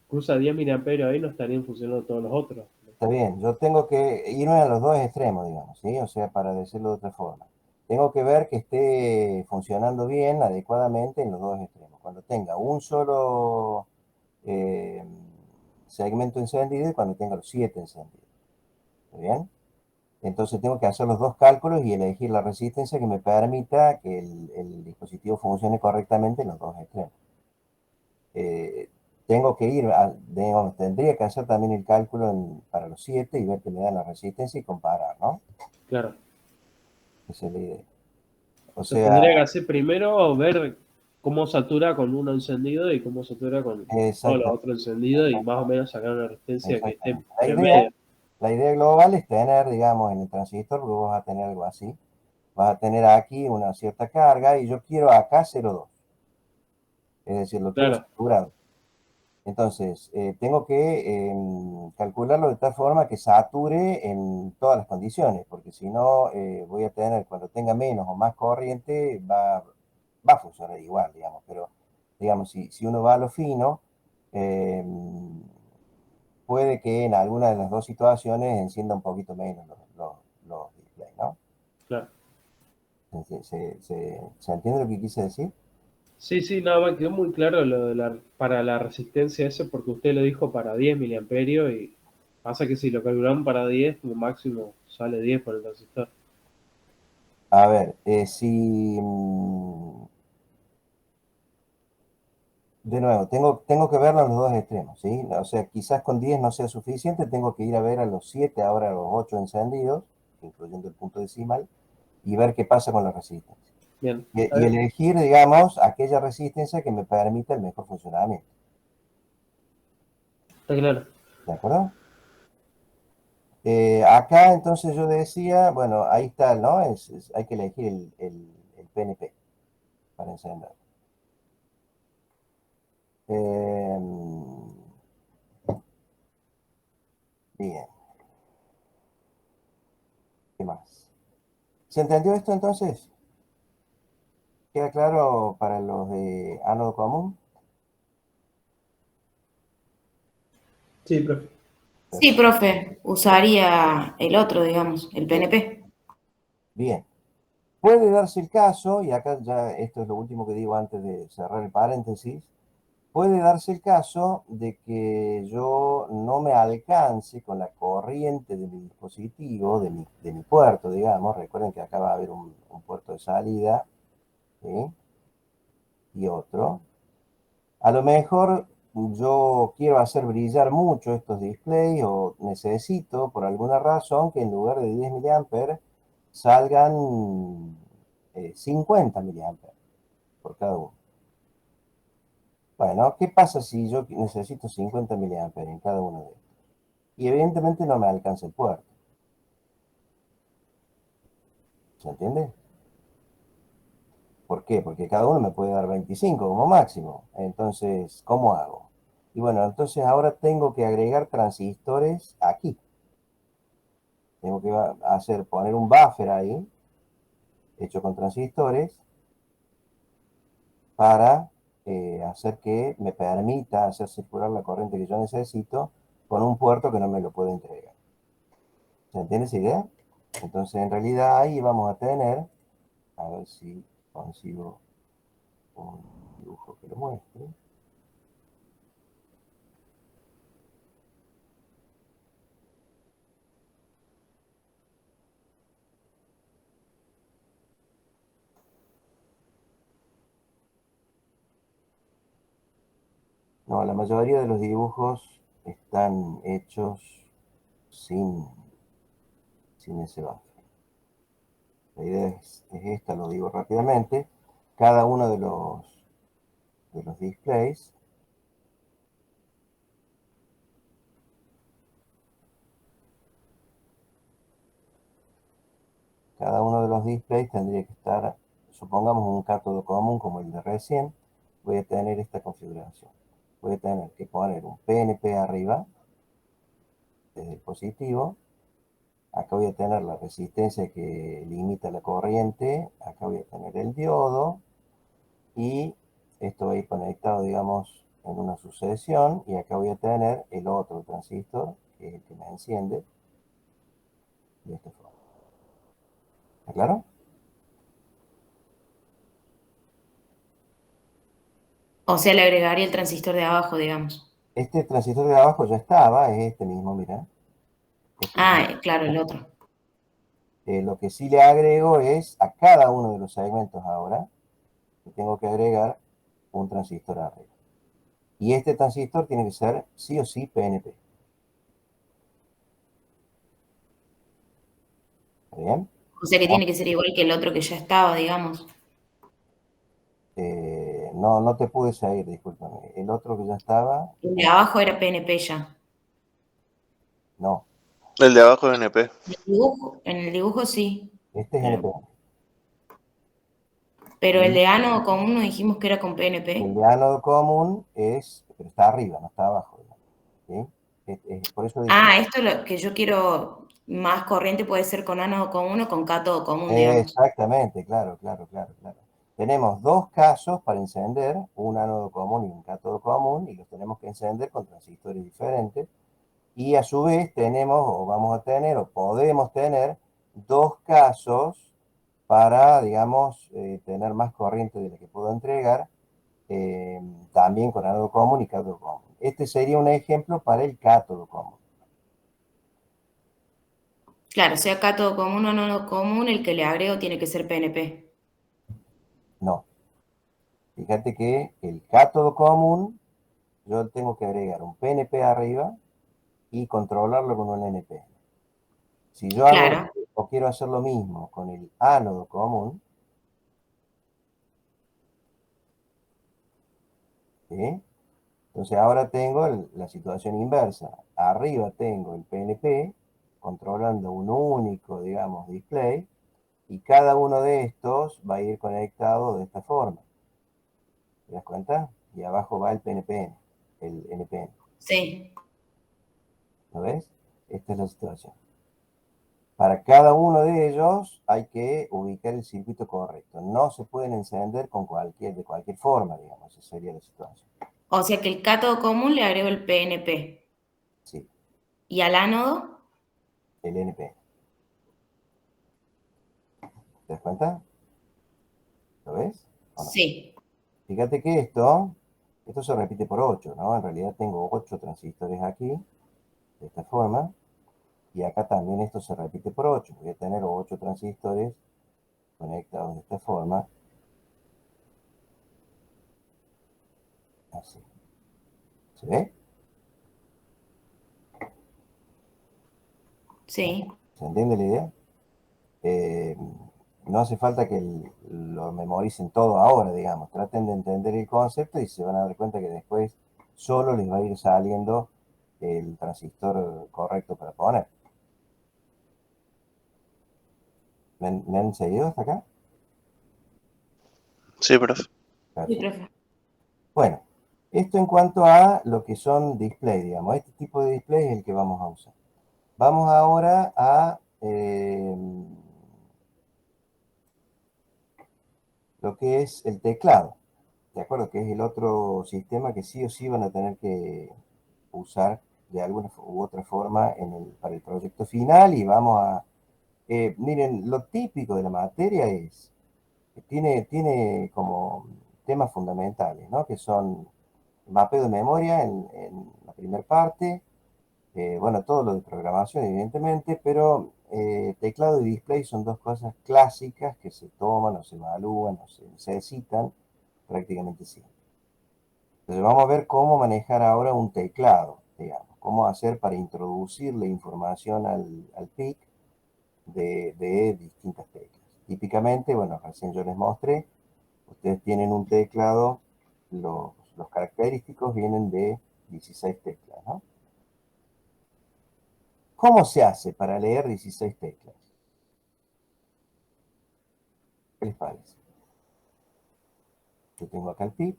cruza 10 miliamperios ahí no estarían funcionando todos los otros. está bien, yo tengo que irme a los dos extremos, digamos, ¿sí? O sea, para decirlo de otra forma. Tengo que ver que esté funcionando bien, adecuadamente en los dos extremos. Cuando tenga un solo eh, segmento encendido y cuando tenga los 7 encendidos. ¿Está bien? Entonces tengo que hacer los dos cálculos y elegir la resistencia que me permita que el dispositivo funcione correctamente en los dos extremos. Eh, tengo que ir, digamos, tendría que hacer también el cálculo para los 7 y ver que me dan la resistencia y comparar, ¿no? Claro. Esa es la idea. O Entonces sea, tendría que hacer primero ver cómo satura con uno encendido y cómo satura con todos los otros encendidos y más o menos sacar una resistencia que esté exactamente. en medio. La idea global es tener, digamos, en el transistor, porque vos vas a tener algo así, vas a tener aquí una cierta carga y yo quiero acá 0,2. Es decir, lo quiero Claro, saturado. Entonces, tengo que calcularlo de tal forma que sature en todas las condiciones, porque si no, voy a tener, cuando tenga menos o más corriente, va a funcionar igual, digamos, pero digamos, si uno va a lo fino, eh, puede que en alguna de las dos situaciones encienda un poquito menos los displays, ¿no? claro. ¿Se entiende lo que quise decir? Sí, sí, nada más quedó muy claro lo de para la resistencia ese porque usted lo dijo para 10 miliamperios y pasa que si lo calculamos para 10 como máximo sale 10 por el transistor. A ver, de nuevo, tengo que verlo en los dos extremos, ¿sí? O sea, quizás con 10 no sea suficiente, tengo que ir a ver a los 7, ahora a los 8 encendidos, incluyendo el punto decimal, y ver qué pasa con la resistencia. Bien, Y elegir, digamos, aquella resistencia que me permita el mejor funcionamiento. está claro. ¿De acuerdo? Acá entonces yo decía, bueno, ahí está, ¿no? Hay que elegir el PNP para encender. Bien, ¿qué más? ¿Se entendió esto entonces? ¿Queda claro para los de ánodo común? Sí, profe. Sí, profe, usaría el otro, digamos, el PNP. Bien. Puede darse el caso, y acá ya esto es lo último que digo antes de cerrar el paréntesis, puede darse el caso de que yo no me alcance con la corriente de mi dispositivo, de mi puerto, digamos. Recuerden que acá va a haber un puerto de salida, ¿sí? Y otro. A lo mejor yo quiero hacer brillar mucho estos displays o necesito, por alguna razón, que en lugar de 10 miliamperes salgan 50 miliamperes por cada uno. Bueno, ¿qué pasa si yo necesito 50 miliamperes en cada uno de estos? Y evidentemente no me alcanza el puerto. ¿Se entiende? ¿Por qué? Porque cada uno me puede dar 25 como máximo. Entonces, ¿cómo hago? Y bueno, entonces ahora tengo que agregar transistores aquí. Tengo que poner un buffer ahí, hecho con transistores, para hacer que me permita hacer circular la corriente que yo necesito con un puerto que no me lo puede entregar. ¿Se entiende esa idea? Entonces, en realidad ahí vamos a tener, a ver si consigo un dibujo que lo muestre. No, la mayoría de los dibujos están hechos sin ese buffer. La idea es esta, lo digo rápidamente. Cada uno de los displays tendría que estar, supongamos un cátodo común como el de recién, voy a tener esta configuración. Voy a tener que poner un PNP arriba, desde el positivo. Acá voy a tener la resistencia que limita la corriente. Acá voy a tener el diodo. Y esto va a ir conectado, digamos, en una sucesión. Y acá voy a tener el otro transistor, que es el que me enciende, de esta forma. ¿Está claro? O sea, le agregaría el transistor de abajo, digamos. Este transistor de abajo ya estaba, es este mismo, mira. Ah, claro, el otro. Lo que sí le agrego es a cada uno de los segmentos ahora, que tengo que agregar un transistor arriba. Y este transistor tiene que ser sí o sí PNP. ¿Está bien? O sea que tiene que ser igual que el otro que ya estaba, digamos. No, no te pude seguir, discúlpame. El otro que ya estaba, El de abajo era PNP ya. no. El de abajo es NP. En el dibujo sí. Este es Pero, NPN. pero el Y de ánodo común nos dijimos que era con el PNP. de ánodo común pero está arriba, no está abajo. ¿Sí? Por eso dije, Ah, esto lo que yo quiero más corriente puede ser con ánodo común o con cátodo común, digamos. exactamente, claro. Tenemos dos casos para encender, un ánodo común y un cátodo común, y los tenemos que encender con transistores diferentes. Y a su vez tenemos, o vamos a tener, o podemos tener dos casos para, digamos, tener más corriente de la que puedo entregar, también con ánodo común y cátodo común. Este sería un ejemplo para el cátodo común. Claro, sea cátodo común o ánodo común, el que le agrego tiene que ser PNP. No, fíjate que el cátodo común, yo tengo que agregar un PNP arriba y controlarlo con un NP. Si yo hago Claro. o quiero hacer lo mismo con el ánodo común, ¿sí? Entonces ahora tengo la situación inversa. Arriba tengo el PNP controlando un único, digamos, display, y cada uno de estos va a ir conectado de esta forma. ¿Te das cuenta? Y abajo va el PNP, el NPN. Sí. ¿Lo ves? Esta es la situación. Para cada uno de ellos hay que ubicar el circuito correcto. No se pueden encender de cualquier forma, digamos. Esa sería la situación. O sea que el cátodo común le agrego el PNP. Sí, ¿Y al ánodo? el NPN. ¿Te das cuenta? ¿Lo ves? ¿O no? Sí, Fíjate que esto se repite por 8, ¿no? En realidad tengo 8 transistores aquí, de esta forma, y acá también esto se repite por 8. Voy a tener 8 transistores conectados de esta forma, así. ¿Se ve? sí. ¿Se entiende la idea? No hace falta que lo memoricen todo ahora, digamos. Traten de entender el concepto y se van a dar cuenta que después solo les va a ir saliendo el transistor correcto para poner. ¿Me han seguido hasta acá? Sí, profe. Sí, Perfecto. profe. Bueno, esto en cuanto a lo que son display, digamos. Este tipo de display es el que vamos a usar. Vamos ahora a lo que es el teclado. De acuerdo, que es el otro sistema que sí o sí van a tener que usar de alguna u otra forma para el proyecto final y vamos a... miren, lo típico de la materia es que tiene como temas fundamentales, ¿no? Que son mapeo de memoria en la primera parte, bueno, todo lo de programación evidentemente, pero teclado y display son dos cosas clásicas que se toman o se evalúan o se necesitan prácticamente siempre. Entonces vamos a ver cómo manejar ahora un teclado, digamos, cómo hacer para introducir la información al PIC de distintas teclas. Típicamente, bueno, recién yo les mostré, ustedes tienen un teclado, los característicos vienen de 16 teclas, ¿no? ¿Cómo se hace para leer 16 teclas? ¿Qué les parece? Yo tengo acá el PIC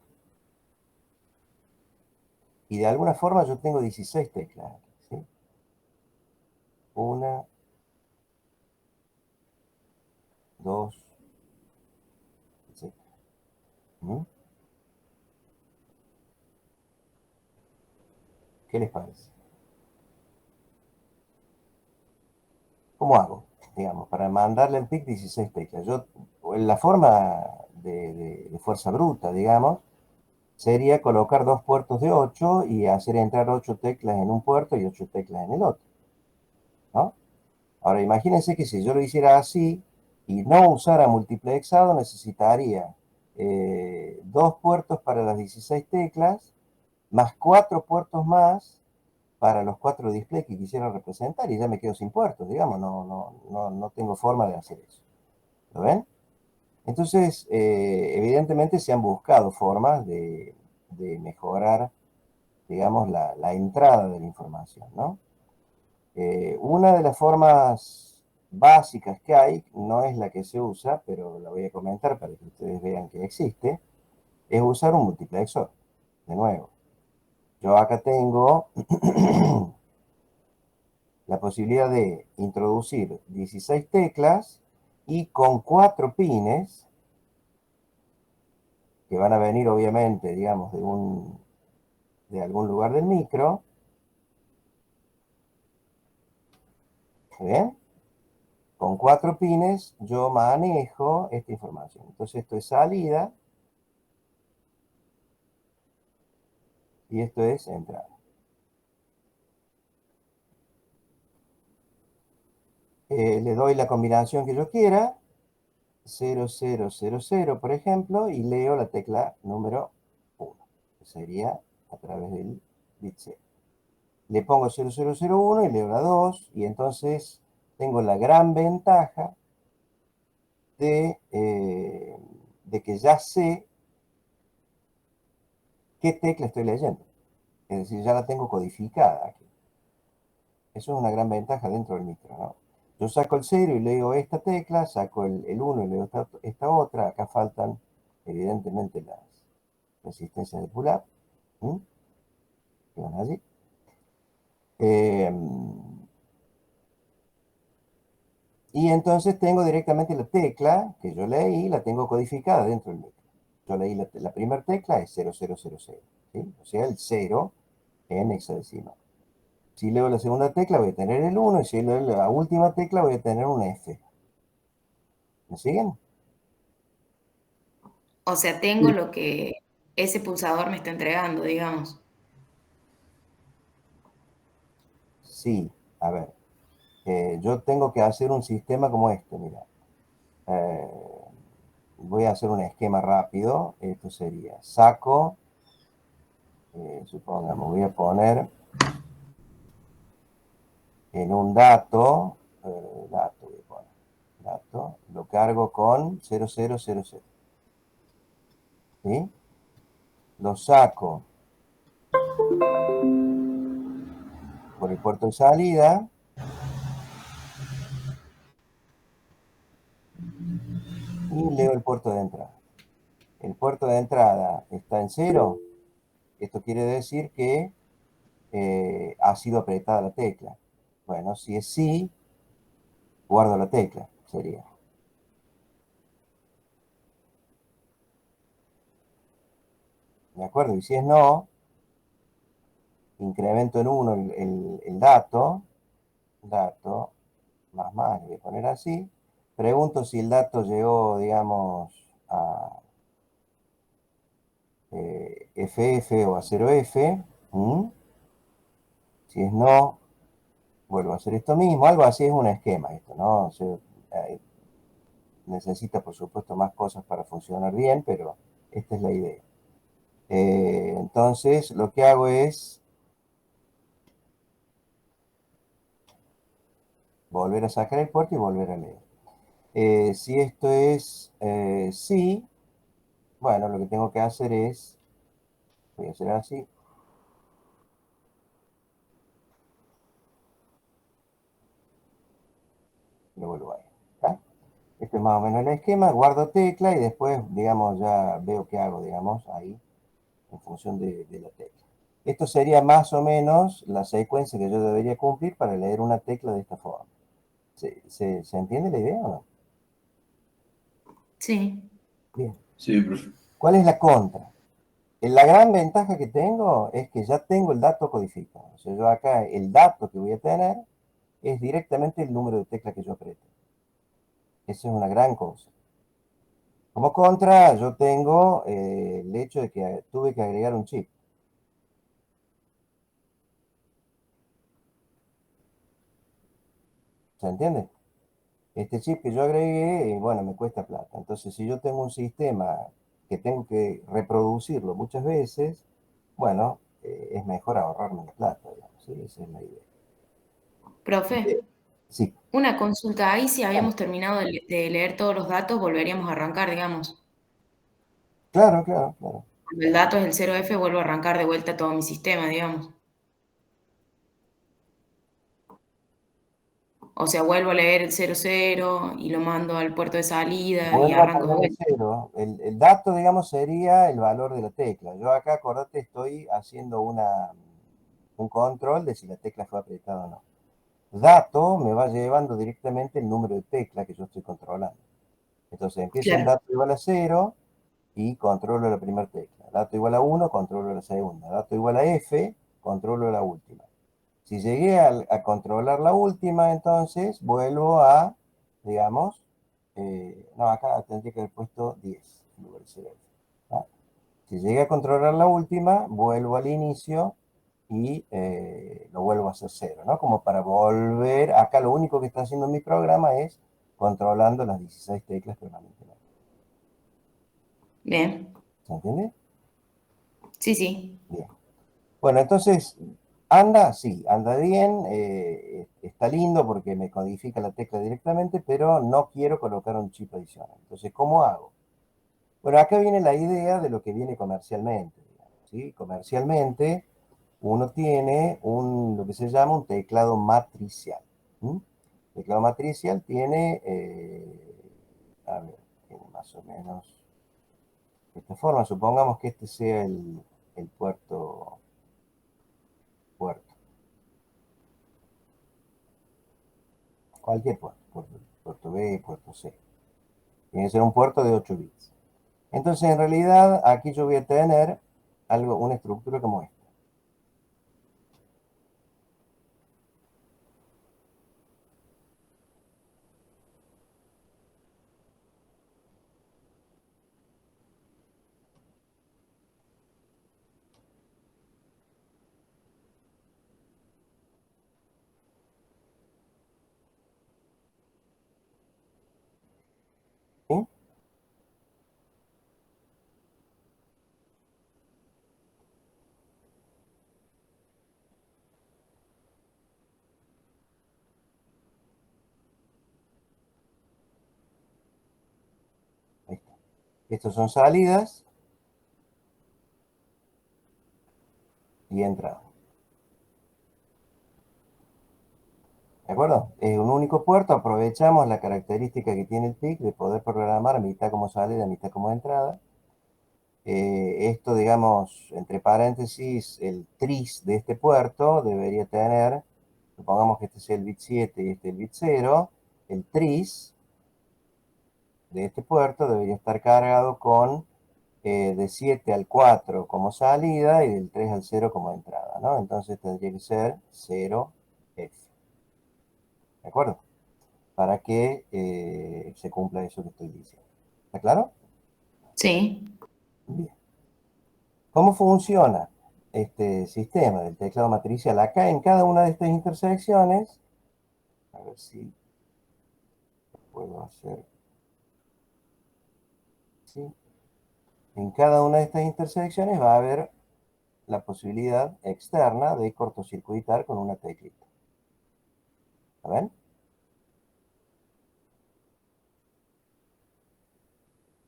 y de alguna forma yo tengo 16 teclas aquí, ¿sí? Una, dos, etc. ¿Mm? ¿Qué les parece? ¿Cómo hago? Digamos, para mandarle al PIC 16 teclas. La forma de fuerza bruta, digamos, sería colocar dos puertos de 8 y hacer entrar 8 teclas en un puerto y 8 teclas en el otro, ¿no? Ahora imagínense que si yo lo hiciera así y no usara multiplexado, necesitaría dos puertos para las 16 teclas, más 4 puertos más para los 4 displays que quisiera representar y ya me quedo sin puertos, digamos, no tengo forma de hacer eso. ¿Lo ven? Entonces, evidentemente se han buscado formas de mejorar, digamos, la entrada de la información, ¿no? Una de las formas básicas que hay, no es la que se usa, pero la voy a comentar para que ustedes vean que existe, es usar un multiplexor. De nuevo, yo acá tengo la posibilidad de introducir 16 teclas y con 4 pines, que van a venir obviamente, digamos, de algún lugar del micro. ¿Bien? Con 4 pines yo manejo esta información. Entonces esto es salida y esto es entrada. Le doy la combinación que yo quiera, 0, 0, 0, 0, por ejemplo, y leo la tecla número 1, que sería a través del bit 0. Le pongo 0001 y leo la 2, y entonces tengo la gran ventaja de que ya sé qué tecla estoy leyendo. Es decir, ya la tengo codificada aquí. Eso es una gran ventaja dentro del micro, ¿no? Yo saco el 0 y leo esta tecla, saco el 1 y leo esta otra. Acá faltan, evidentemente, las resistencias de pull-up, que van allí. Y entonces tengo directamente la tecla que yo leí, la tengo codificada dentro del micro. Yo leí la primera tecla es 0000, ¿sí? O sea, el 0 en hexadecimal. Si leo la segunda tecla voy a tener el 1 y si leo la última tecla voy a tener un F. ¿Me siguen? O sea, tengo lo que ese pulsador me está entregando, digamos. Sí, a ver, yo tengo que hacer un sistema como este, mira. Eh, voy a hacer un esquema rápido. Esto sería, saco, supongamos, voy a poner en un dato, voy a poner, dato, lo cargo con 0000, ¿sí? Lo saco por el puerto de salida y leo el puerto de entrada. El puerto de entrada está en 0. Esto quiere decir que ha sido apretada la tecla. Bueno, si es sí, guardo la tecla, sería. ¿De acuerdo? Y si es no, incremento en 1 el dato, más, le voy a poner así. Pregunto si el dato llegó, digamos, a FF o a 0F. Si es no, vuelvo a hacer esto mismo. Algo así es un esquema esto, ¿no? O sea, eh, necesita, por supuesto, más cosas para funcionar bien, pero esta es la idea. Entonces, lo que hago es volver a sacar el puerto y volver a leer. Si esto es sí, bueno, lo que tengo que hacer es, voy a hacer así, lo vuelvo ahí. ¿Está? Este es más o menos el esquema, guardo tecla y después, digamos, ya veo qué hago, digamos, ahí, en función de la tecla. Esto sería más o menos la secuencia que yo debería cumplir para leer una tecla de esta forma. ¿Se entiende la idea o no? Sí. Bien. Sí, profe. ¿Cuál es la contra? La gran ventaja que tengo es que ya tengo el dato codificado. O sea, yo acá el dato que voy a tener es directamente el número de tecla que yo apriete. Esa es una gran cosa. Como contra, yo tengo el hecho de que tuve que agregar un chip. ¿Se entiende? Este chip que yo agregué, bueno, me cuesta plata. Entonces, si yo tengo un sistema que tengo que reproducirlo muchas veces, bueno, es mejor ahorrarme la plata, digamos, ¿sí? Esa es la idea. Profe, Sí, una consulta. Ahí si habíamos terminado de leer todos los datos, volveríamos a arrancar, digamos. claro, claro, claro. Cuando el dato es el 0F, vuelvo a arrancar de vuelta todo mi sistema, digamos. O sea, vuelvo a leer el 00 y lo mando al puerto de salida y Vuelvo a arranco de poner el vuelta. cero. El dato, digamos, sería el valor de la tecla. Yo acá, acordate, estoy haciendo un control de si la tecla fue apretada o no. Dato me va llevando directamente el número de tecla que yo estoy controlando. Entonces empiezo en Claro, dato igual a 0 y controlo la primera tecla. Dato igual a 1, controlo la segunda. Dato igual a F, controlo la última. Si llegué a controlar la última, entonces vuelvo a, digamos, no, acá tendría que haber puesto 10 en lugar de 0. ¿Ah? Si llegué a controlar la última, vuelvo al inicio y lo vuelvo a hacer 0, ¿no? Como para volver, acá lo único que está haciendo mi programa es controlando las 16 teclas permanentemente. bien. ¿Se entiende? Sí, sí. Bien. Bueno, entonces, anda, sí, anda bien, está lindo porque me codifica la tecla directamente, pero no quiero colocar un chip adicional. Entonces, ¿cómo hago? Bueno, acá viene la idea de lo que viene comercialmente, digamos, ¿sí? Comercialmente, uno tiene lo que se llama un teclado matricial. ¿Mm? El teclado matricial tiene, a ver, tiene más o menos de esta forma. Supongamos que este sea el puerto. Cualquier puerto B, puerto C. Tiene que ser un puerto de 8 bits. Entonces, en realidad, aquí yo voy a tener una estructura como esta. Estos son salidas y entradas. ¿De acuerdo? Es un único puerto, aprovechamos la característica que tiene el PIC de poder programar mitad como salida, mitad como entrada. Esto, digamos, entre paréntesis, el tris de este puerto debería tener, supongamos que este es el bit 7 y este el bit 0, el tris de este puerto debería estar cargado con de 7 al 4 como salida y del 3 al 0 como entrada, ¿no? Entonces tendría que ser 0F. ¿De acuerdo? Para que se cumpla eso que estoy diciendo. ¿Está claro? Sí. Bien. ¿Cómo funciona este sistema del teclado matricial? Acá en cada una de estas intersecciones, a ver si puedo hacer, ¿sí? En cada una de estas intersecciones va a haber la posibilidad externa de cortocircuitar con una teclita. ¿Lo ven?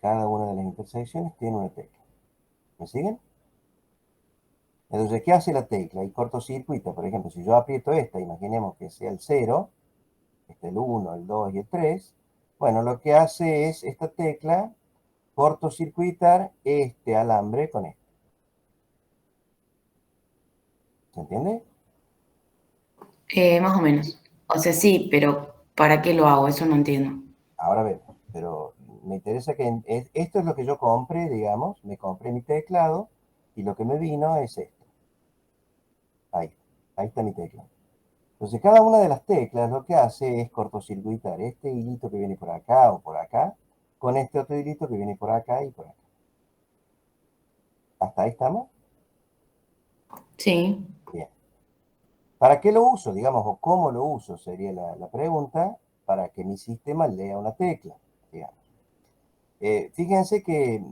Cada una de las intersecciones tiene una tecla. ¿Me siguen? Entonces, ¿qué hace la tecla? Y cortocircuita, por ejemplo, si yo aprieto esta, imaginemos que sea el 0, este el 1, el 2 y el 3, bueno, lo que hace es esta tecla cortocircuitar este alambre con este. ¿Se entiende? Más o menos. O sea, sí, pero ¿para qué lo hago? Eso no entiendo. Ahora vemos, pero me interesa que esto es lo que yo compré, digamos, me compré mi teclado y lo que me vino es esto. Ahí está mi tecla. Entonces cada una de las teclas lo que hace es cortocircuitar este hilito que viene por acá o por acá con este otro hilito que viene por acá y por acá. ¿Hasta ahí estamos? Sí. Bien. ¿Para qué lo uso? Digamos, o cómo lo uso sería la pregunta para que mi sistema lea una tecla, digamos. Fíjense que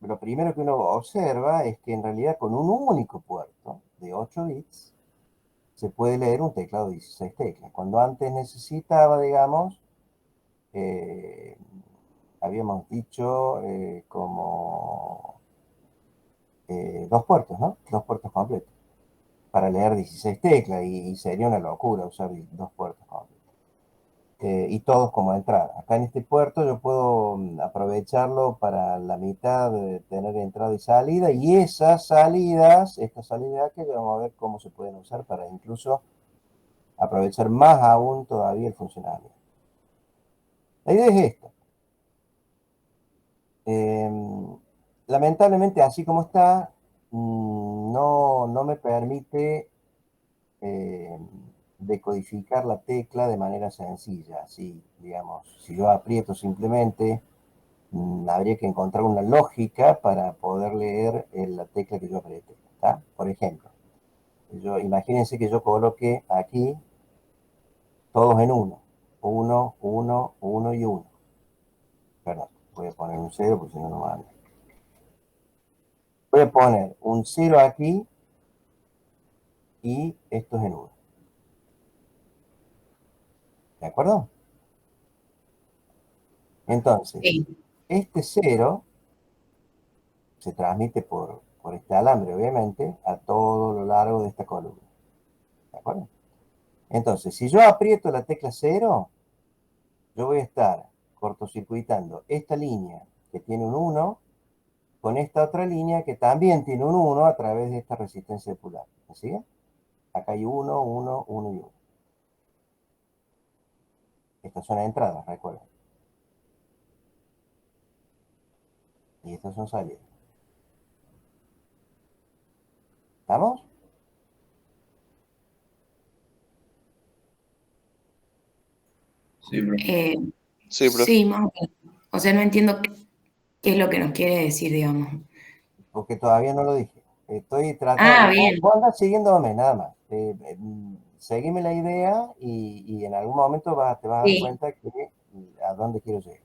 lo primero que uno observa es que en realidad con un único puerto de 8 bits se puede leer un teclado de 16 teclas. Cuando antes necesitaba, digamos, eh, habíamos dicho como dos puertos, ¿no? Dos puertos completos para leer 16 teclas y sería una locura usar dos puertos completos. Y todos como entrada. Acá en este puerto yo puedo aprovecharlo para la mitad de tener entrada y salida y esas salidas, esta salida que vamos a ver cómo se pueden usar para incluso aprovechar más aún todavía el funcionamiento. La idea es esta. Lamentablemente así como está, no me permite decodificar la tecla de manera sencilla. Así, digamos, si yo aprieto simplemente, habría que encontrar una lógica para poder leer la tecla que yo apriete. ¿Tá? Por ejemplo, imagínense que yo coloque aquí todos en uno. 1, 1, 1 y 1. Perdón, voy a poner un 0 porque si no, no me anda. Voy a poner un 0 aquí y esto es en 1. ¿De acuerdo? Entonces, Sí. este 0 se transmite por este alambre, obviamente, a todo lo largo de esta columna. ¿De acuerdo? Entonces, si yo aprieto la tecla 0, yo voy a estar cortocircuitando esta línea que tiene un 1 con esta otra línea que también tiene un 1 a través de esta resistencia de pull-up. ¿Me sigue? Acá hay 1, 1, 1 y 1. Estas son entradas, recuerden. Y estas son salidas. ¿Estamos? Sí, profe. Sí, profe. Sí, más o menos. O sea, no entiendo qué es lo que nos quiere decir, digamos. Porque todavía no lo dije. Estoy Ah, tratando. bien. Vos andás siguiéndome, nada más. Seguime la idea y en algún momento te vas a dar Sí. cuenta que a dónde quiero llegar.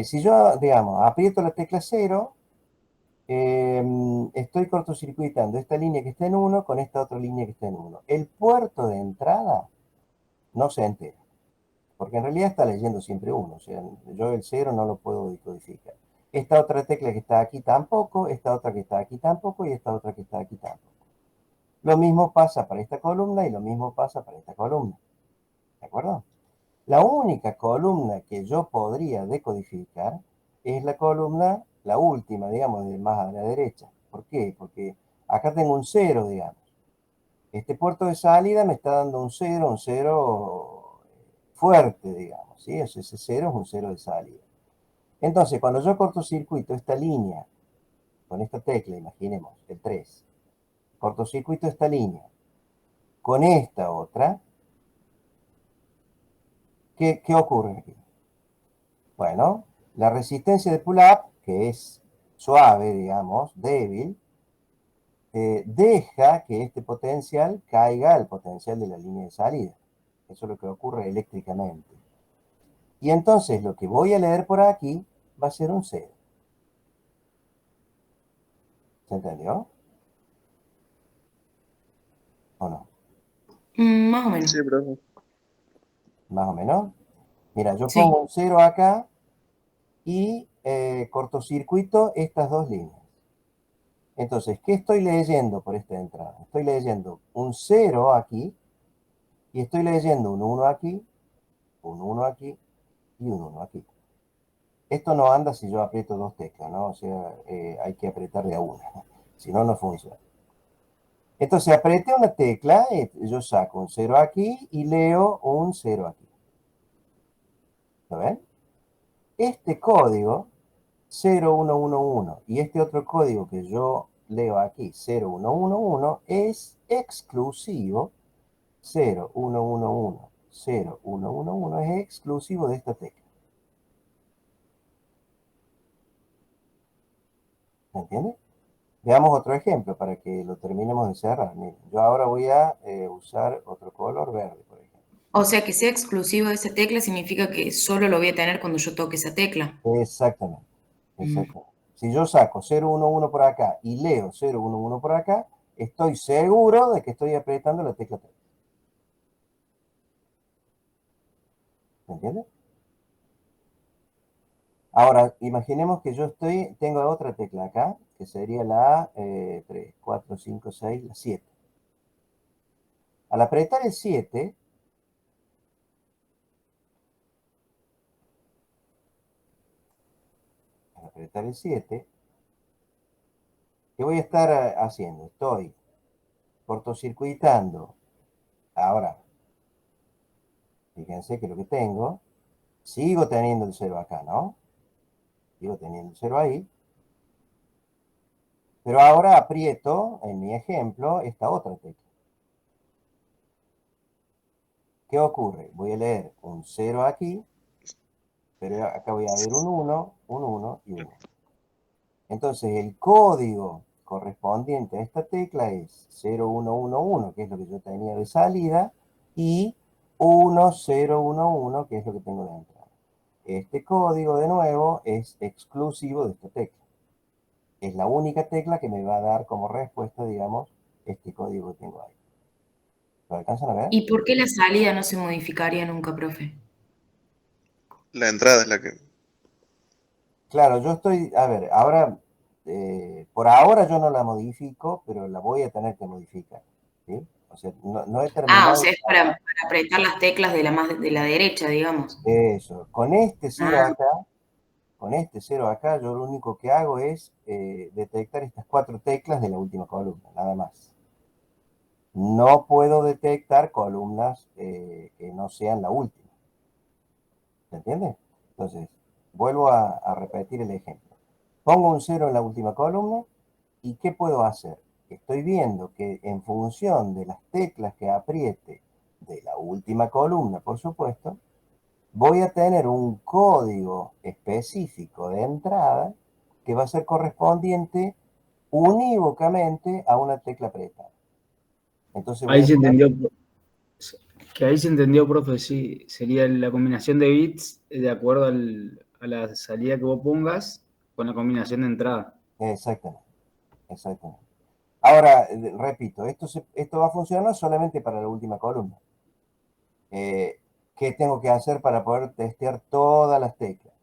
Si yo, digamos, aprieto la tecla 0, estoy cortocircuitando esta línea que está en 1 con esta otra línea que está en 1. El puerto de entrada no se entera. porque en realidad está leyendo siempre 1, o sea, yo el 0 no lo puedo decodificar. Esta otra tecla que está aquí tampoco, esta otra que está aquí tampoco, y esta otra que está aquí tampoco. Lo mismo pasa para esta columna y lo mismo pasa para esta columna. ¿De acuerdo? La única columna que yo podría decodificar es la columna, la última, digamos, de más a la derecha. ¿Por qué? Porque acá tengo un 0, digamos. Este puerto de salida me está dando un 0 fuerte, digamos, ¿sí? Ese 0 es un 0 de salida. Entonces, cuando yo cortocircuito esta línea, con esta tecla, imaginemos, el 3, cortocircuito esta línea, con esta otra, ¿qué ocurre aquí? Bueno, la resistencia de pull-up, que es suave, digamos, débil, deja que este potencial caiga al potencial de la línea de salida. Eso es lo que ocurre eléctricamente. Y entonces lo que voy a leer por aquí va a ser un 0. ¿Se entendió? ¿O no? Más o menos. Sí, profe. Más o menos. Mira, yo Sí. pongo un 0 acá y cortocircuito estas dos líneas. Entonces, ¿qué estoy leyendo por esta entrada? Estoy leyendo un 0 aquí y estoy leyendo un 1 aquí, un 1 aquí y un 1 aquí. Esto no anda si yo aprieto dos teclas, ¿no? O sea, hay que apretar de a una, si no, no funciona. Entonces apreté una tecla, yo saco un 0 aquí y leo un 0 aquí. ¿Lo ven? Este código 0111 y este otro código que yo leo aquí 0111 es exclusivo 0111 0111 es exclusivo de esta tecla. ¿Me entiendes? Veamos otro ejemplo para que lo terminemos de cerrar. Miren, yo ahora voy a usar otro color verde, por ejemplo. O sea, que sea exclusivo de esa tecla significa que solo lo voy a tener cuando yo toque esa tecla. Exactamente, exactamente. Si yo saco 011 por acá y leo 011 por acá, estoy seguro de que estoy apretando la tecla 3. ¿Me entiendes? Ahora, imaginemos que yo tengo otra tecla acá, que sería la 3, 4, 5, 6, la 7. Al apretar el 7, ¿qué voy a estar haciendo? Estoy cortocircuitando. Ahora, fíjense que lo que tengo, sigo teniendo el 0 acá, ¿no? Sigo teniendo el 0 ahí. Pero ahora aprieto, en mi ejemplo, esta otra tecla. ¿Qué ocurre? Voy a leer un 0 aquí, pero acá voy a ver un 1, un 1 y un 1. Entonces el código correspondiente a esta tecla es 0111, que es lo que yo tenía de salida, y 1011, que es lo que tengo de entrada. Este código, de nuevo, es exclusivo de esta tecla. Es la única tecla que me va a dar como respuesta, digamos, este código que tengo ahí. ¿Lo alcanzan a ver? ¿Y por qué la salida no se modificaría nunca, profe? La entrada es la que... Claro, yo estoy, a ver, ahora, por ahora yo no la modifico, pero la voy a tener que modificar, ¿sí? O sea, no he O terminado sea, es para apretar las teclas de la derecha, digamos. eso. Con este 0 Ah, acá, yo lo único que hago es detectar estas 4 teclas de la última columna, nada más. No puedo detectar columnas que no sean la última. ¿Se entiende? Entonces, vuelvo a repetir el ejemplo. Pongo un 0 en la última columna y ¿qué puedo hacer? Estoy viendo que en función de las teclas que apriete de la última columna, por supuesto, voy a tener un código específico de entrada que va a ser correspondiente unívocamente a una tecla apretada. Entonces voy Ahí a se tener... entendió, que ahí se entendió, profe, sí, sería la combinación de bits de acuerdo a la salida que vos pongas con la combinación de entrada. Exactamente, exactamente. Ahora, repito, esto va a funcionar solamente para la última columna. ¿Qué ¿qué tengo que hacer para poder testear todas las teclas?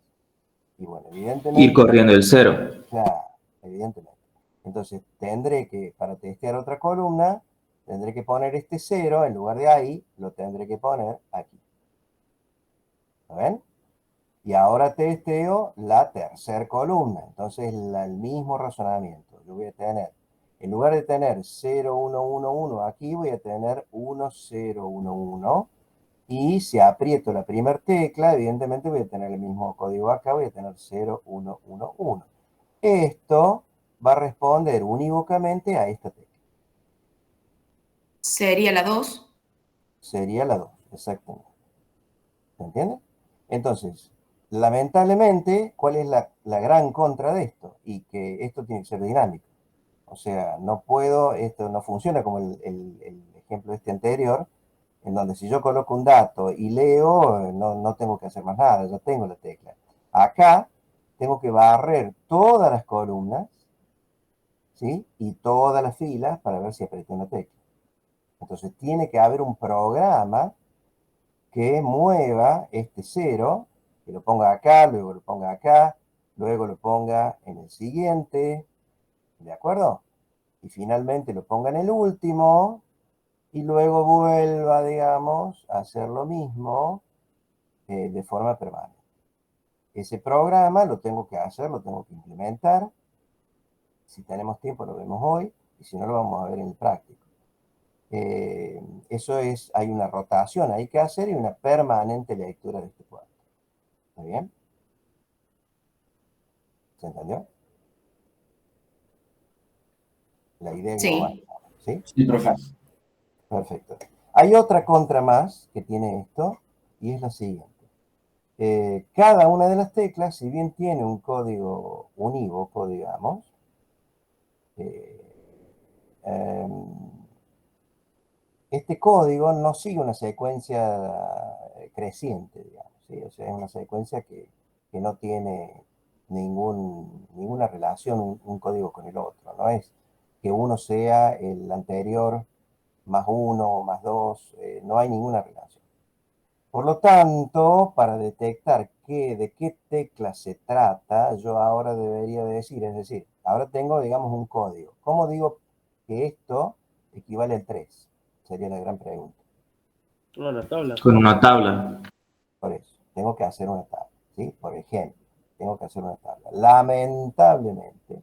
Y bueno, evidentemente... Ir corriendo el 0. Claro, evidentemente. Entonces, tendré que, para testear otra columna, tendré que poner este 0, en lugar de ahí, lo tendré que poner aquí. ¿Lo ven? Y ahora testeo la tercera columna. Entonces, el mismo razonamiento. Yo voy a tener, en lugar de tener 0, 1, 1, 1, aquí voy a tener 1, 0, 1, 1. Y si aprieto la primera tecla, evidentemente voy a tener el mismo código acá, voy a tener 0, 1, 1, 1. Esto va a responder unívocamente a esta tecla. Sería la 2. Sería la 2, exactamente. ¿Se entiende? Entonces, lamentablemente, ¿cuál es la gran contra de esto? Y que esto tiene que ser dinámico. O sea, no puedo, esto no funciona como el ejemplo este anterior, en donde si yo coloco un dato y leo, no tengo que hacer más nada, ya tengo la tecla. Acá tengo que barrer todas las columnas, ¿sí? Y todas las filas para ver si aprieto una tecla. Entonces tiene que haber un programa que mueva este 0, que lo ponga acá, luego lo ponga acá, luego lo ponga en el siguiente, ¿de acuerdo? Y finalmente lo ponga en el último, y luego vuelva, digamos, a hacer lo mismo de forma permanente. Ese programa lo tengo que hacer, lo tengo que implementar. Si tenemos tiempo lo vemos hoy, y si no lo vamos a ver en el práctico. Eso es, hay una rotación ahí que hacer y una permanente lectura de este cuadro. ¿Está bien? ¿Se entendió? La idea global. Sí. ¿Sí? Sí, profe. Perfecto. Hay otra contra más que tiene esto, y es la siguiente. Cada una de las teclas, si bien tiene un código unívoco, digamos, este código no sigue una secuencia creciente, digamos, ¿sí? O sea, es una secuencia que no tiene ninguna relación un código con el otro. No es que uno sea el anterior más uno, más dos, no hay ninguna relación. Por lo tanto, para detectar de qué tecla se trata, yo ahora debería decir, es decir, ahora tengo, digamos, un código. ¿Cómo digo que esto equivale al 3? Sería la gran pregunta. Una tabla. Con una tabla. Por eso, tengo que hacer una tabla, ¿sí? Por ejemplo, tengo que hacer una tabla. Lamentablemente,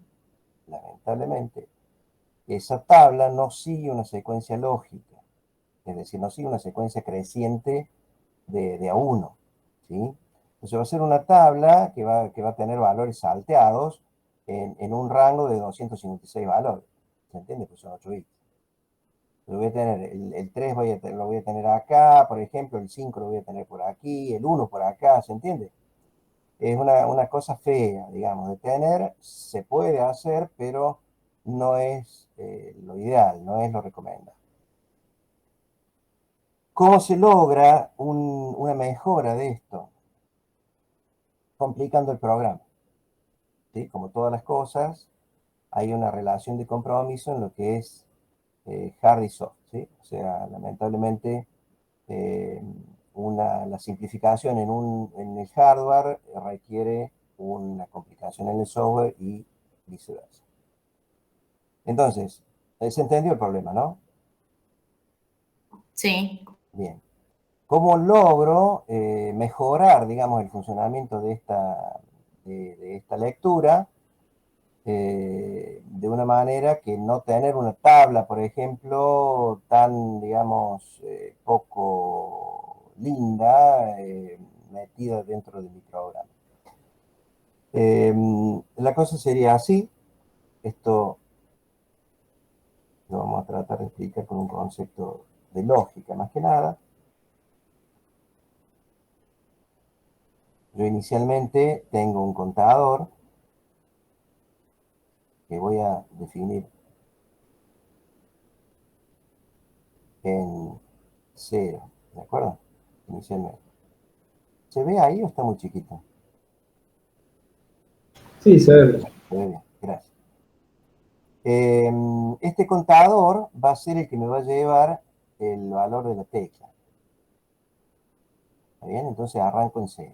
esa tabla no sigue una secuencia lógica. Es decir, no sigue una secuencia creciente de a 1, ¿sí? Entonces va a ser una tabla que va a tener valores salteados en un rango de 256 valores. ¿Se entiende? Pues son 8 bits. Lo voy a tener, el 3 lo voy a tener acá, por ejemplo, el 5 lo voy a tener por aquí, el 1 por acá, ¿se entiende? Es una cosa fea, digamos, de tener, se puede hacer, pero no es lo ideal, no es lo recomendable. ¿Cómo se logra una mejora de esto? Complicando el programa, ¿sí? Como todas las cosas, hay una relación de compromiso en lo que es hard y soft, ¿sí? O sea, lamentablemente, la simplificación en el hardware requiere una complicación en el software y viceversa. Entonces, se entendió el problema, ¿no? Sí. Bien. ¿Cómo logro mejorar, digamos, el funcionamiento de esta lectura de una manera que no tener una tabla, por ejemplo, tan, digamos, poco linda metida dentro de mi programa? La cosa sería así. Esto lo vamos a tratar de explicar con un concepto de lógica, más que nada. Yo inicialmente tengo un contador que voy a definir en 0, ¿de acuerdo? Inicialmente. ¿Se ve ahí o está muy chiquito? Sí, se ve. Se ve bien, gracias. Este contador va a ser el que me va a llevar el valor de la tecla. ¿Está bien? Entonces arranco en 0.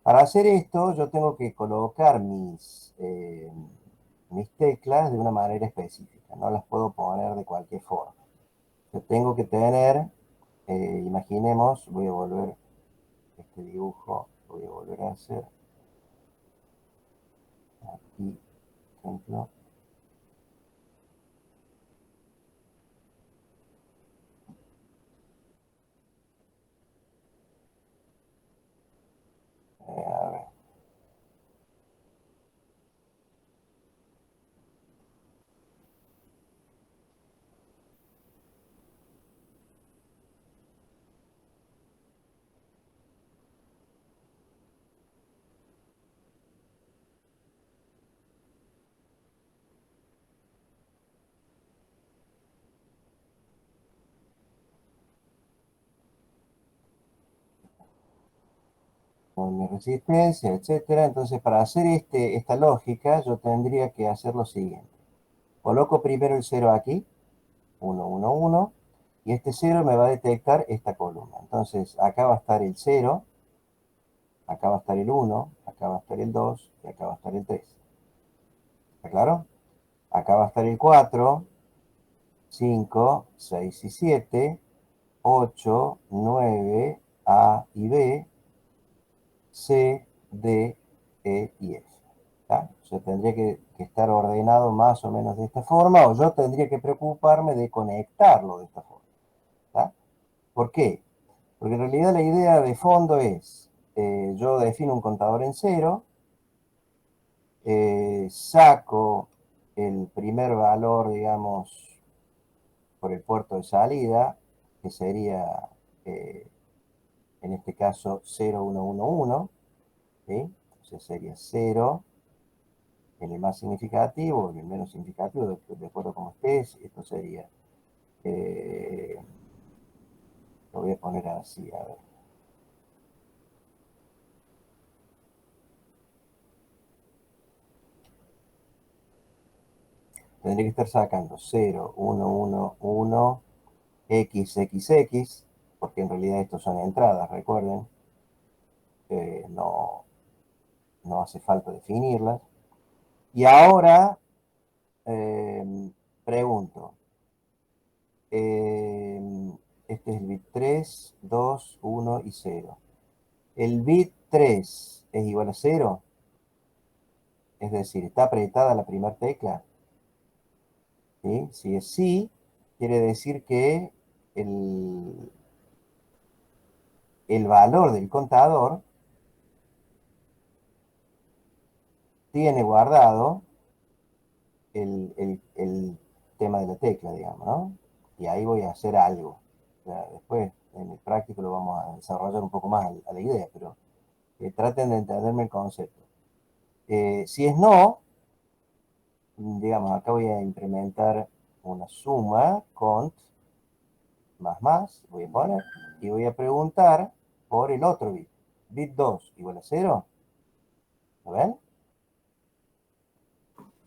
Para hacer esto, yo tengo que colocar mis teclas de una manera específica. No las puedo poner de cualquier forma. Yo tengo que tener, imaginemos, voy a volver este dibujo, voy a volver a hacer aquí, por ejemplo. A ver. Con mi resistencia, etcétera. Entonces, para hacer esta lógica, yo tendría que hacer lo siguiente. Coloco primero el 0 aquí, 1, 1, 1, y este 0 me va a detectar esta columna. Entonces, acá va a estar el 0, acá va a estar el 1, acá va a estar el 2, y acá va a estar el 3. ¿Está claro? Acá va a estar el 4, 5, 6 y 7, 8, 9, A y B, C, D, E y F. ¿Tá? O sea, tendría que estar ordenado más o menos de esta forma, o yo tendría que preocuparme de conectarlo de esta forma. ¿Tá? ¿Por qué? Porque en realidad la idea de fondo es, yo defino un contador en 0, saco el primer valor, digamos, por el puerto de salida, que sería, en este caso, 0, 1, 1, 1, ¿sí? O sea, sería 0 en el más significativo, en el menos significativo, de acuerdo con ustedes. Esto sería, lo voy a poner así, a ver. Tendría que estar sacando 0, 1, 1, 1, X, X, X, porque en realidad estos son entradas, recuerden. No, no hace falta definirlas. Y ahora, pregunto, este es el bit 3, 2, 1 y 0. ¿El bit 3 es igual a 0? Es decir, ¿está apretada la primera tecla? ¿Sí? Si es sí, quiere decir que el valor del contador tiene guardado el tema de la tecla, digamos, ¿no? Y ahí voy a hacer algo. O sea, después, en el práctico, lo vamos a desarrollar un poco más a la idea, pero traten de entenderme el concepto. Si es no, digamos, acá voy a implementar una suma, cont, más, voy a poner, y voy a preguntar por el otro bit. Bit 2 igual a 0. ¿Lo ven?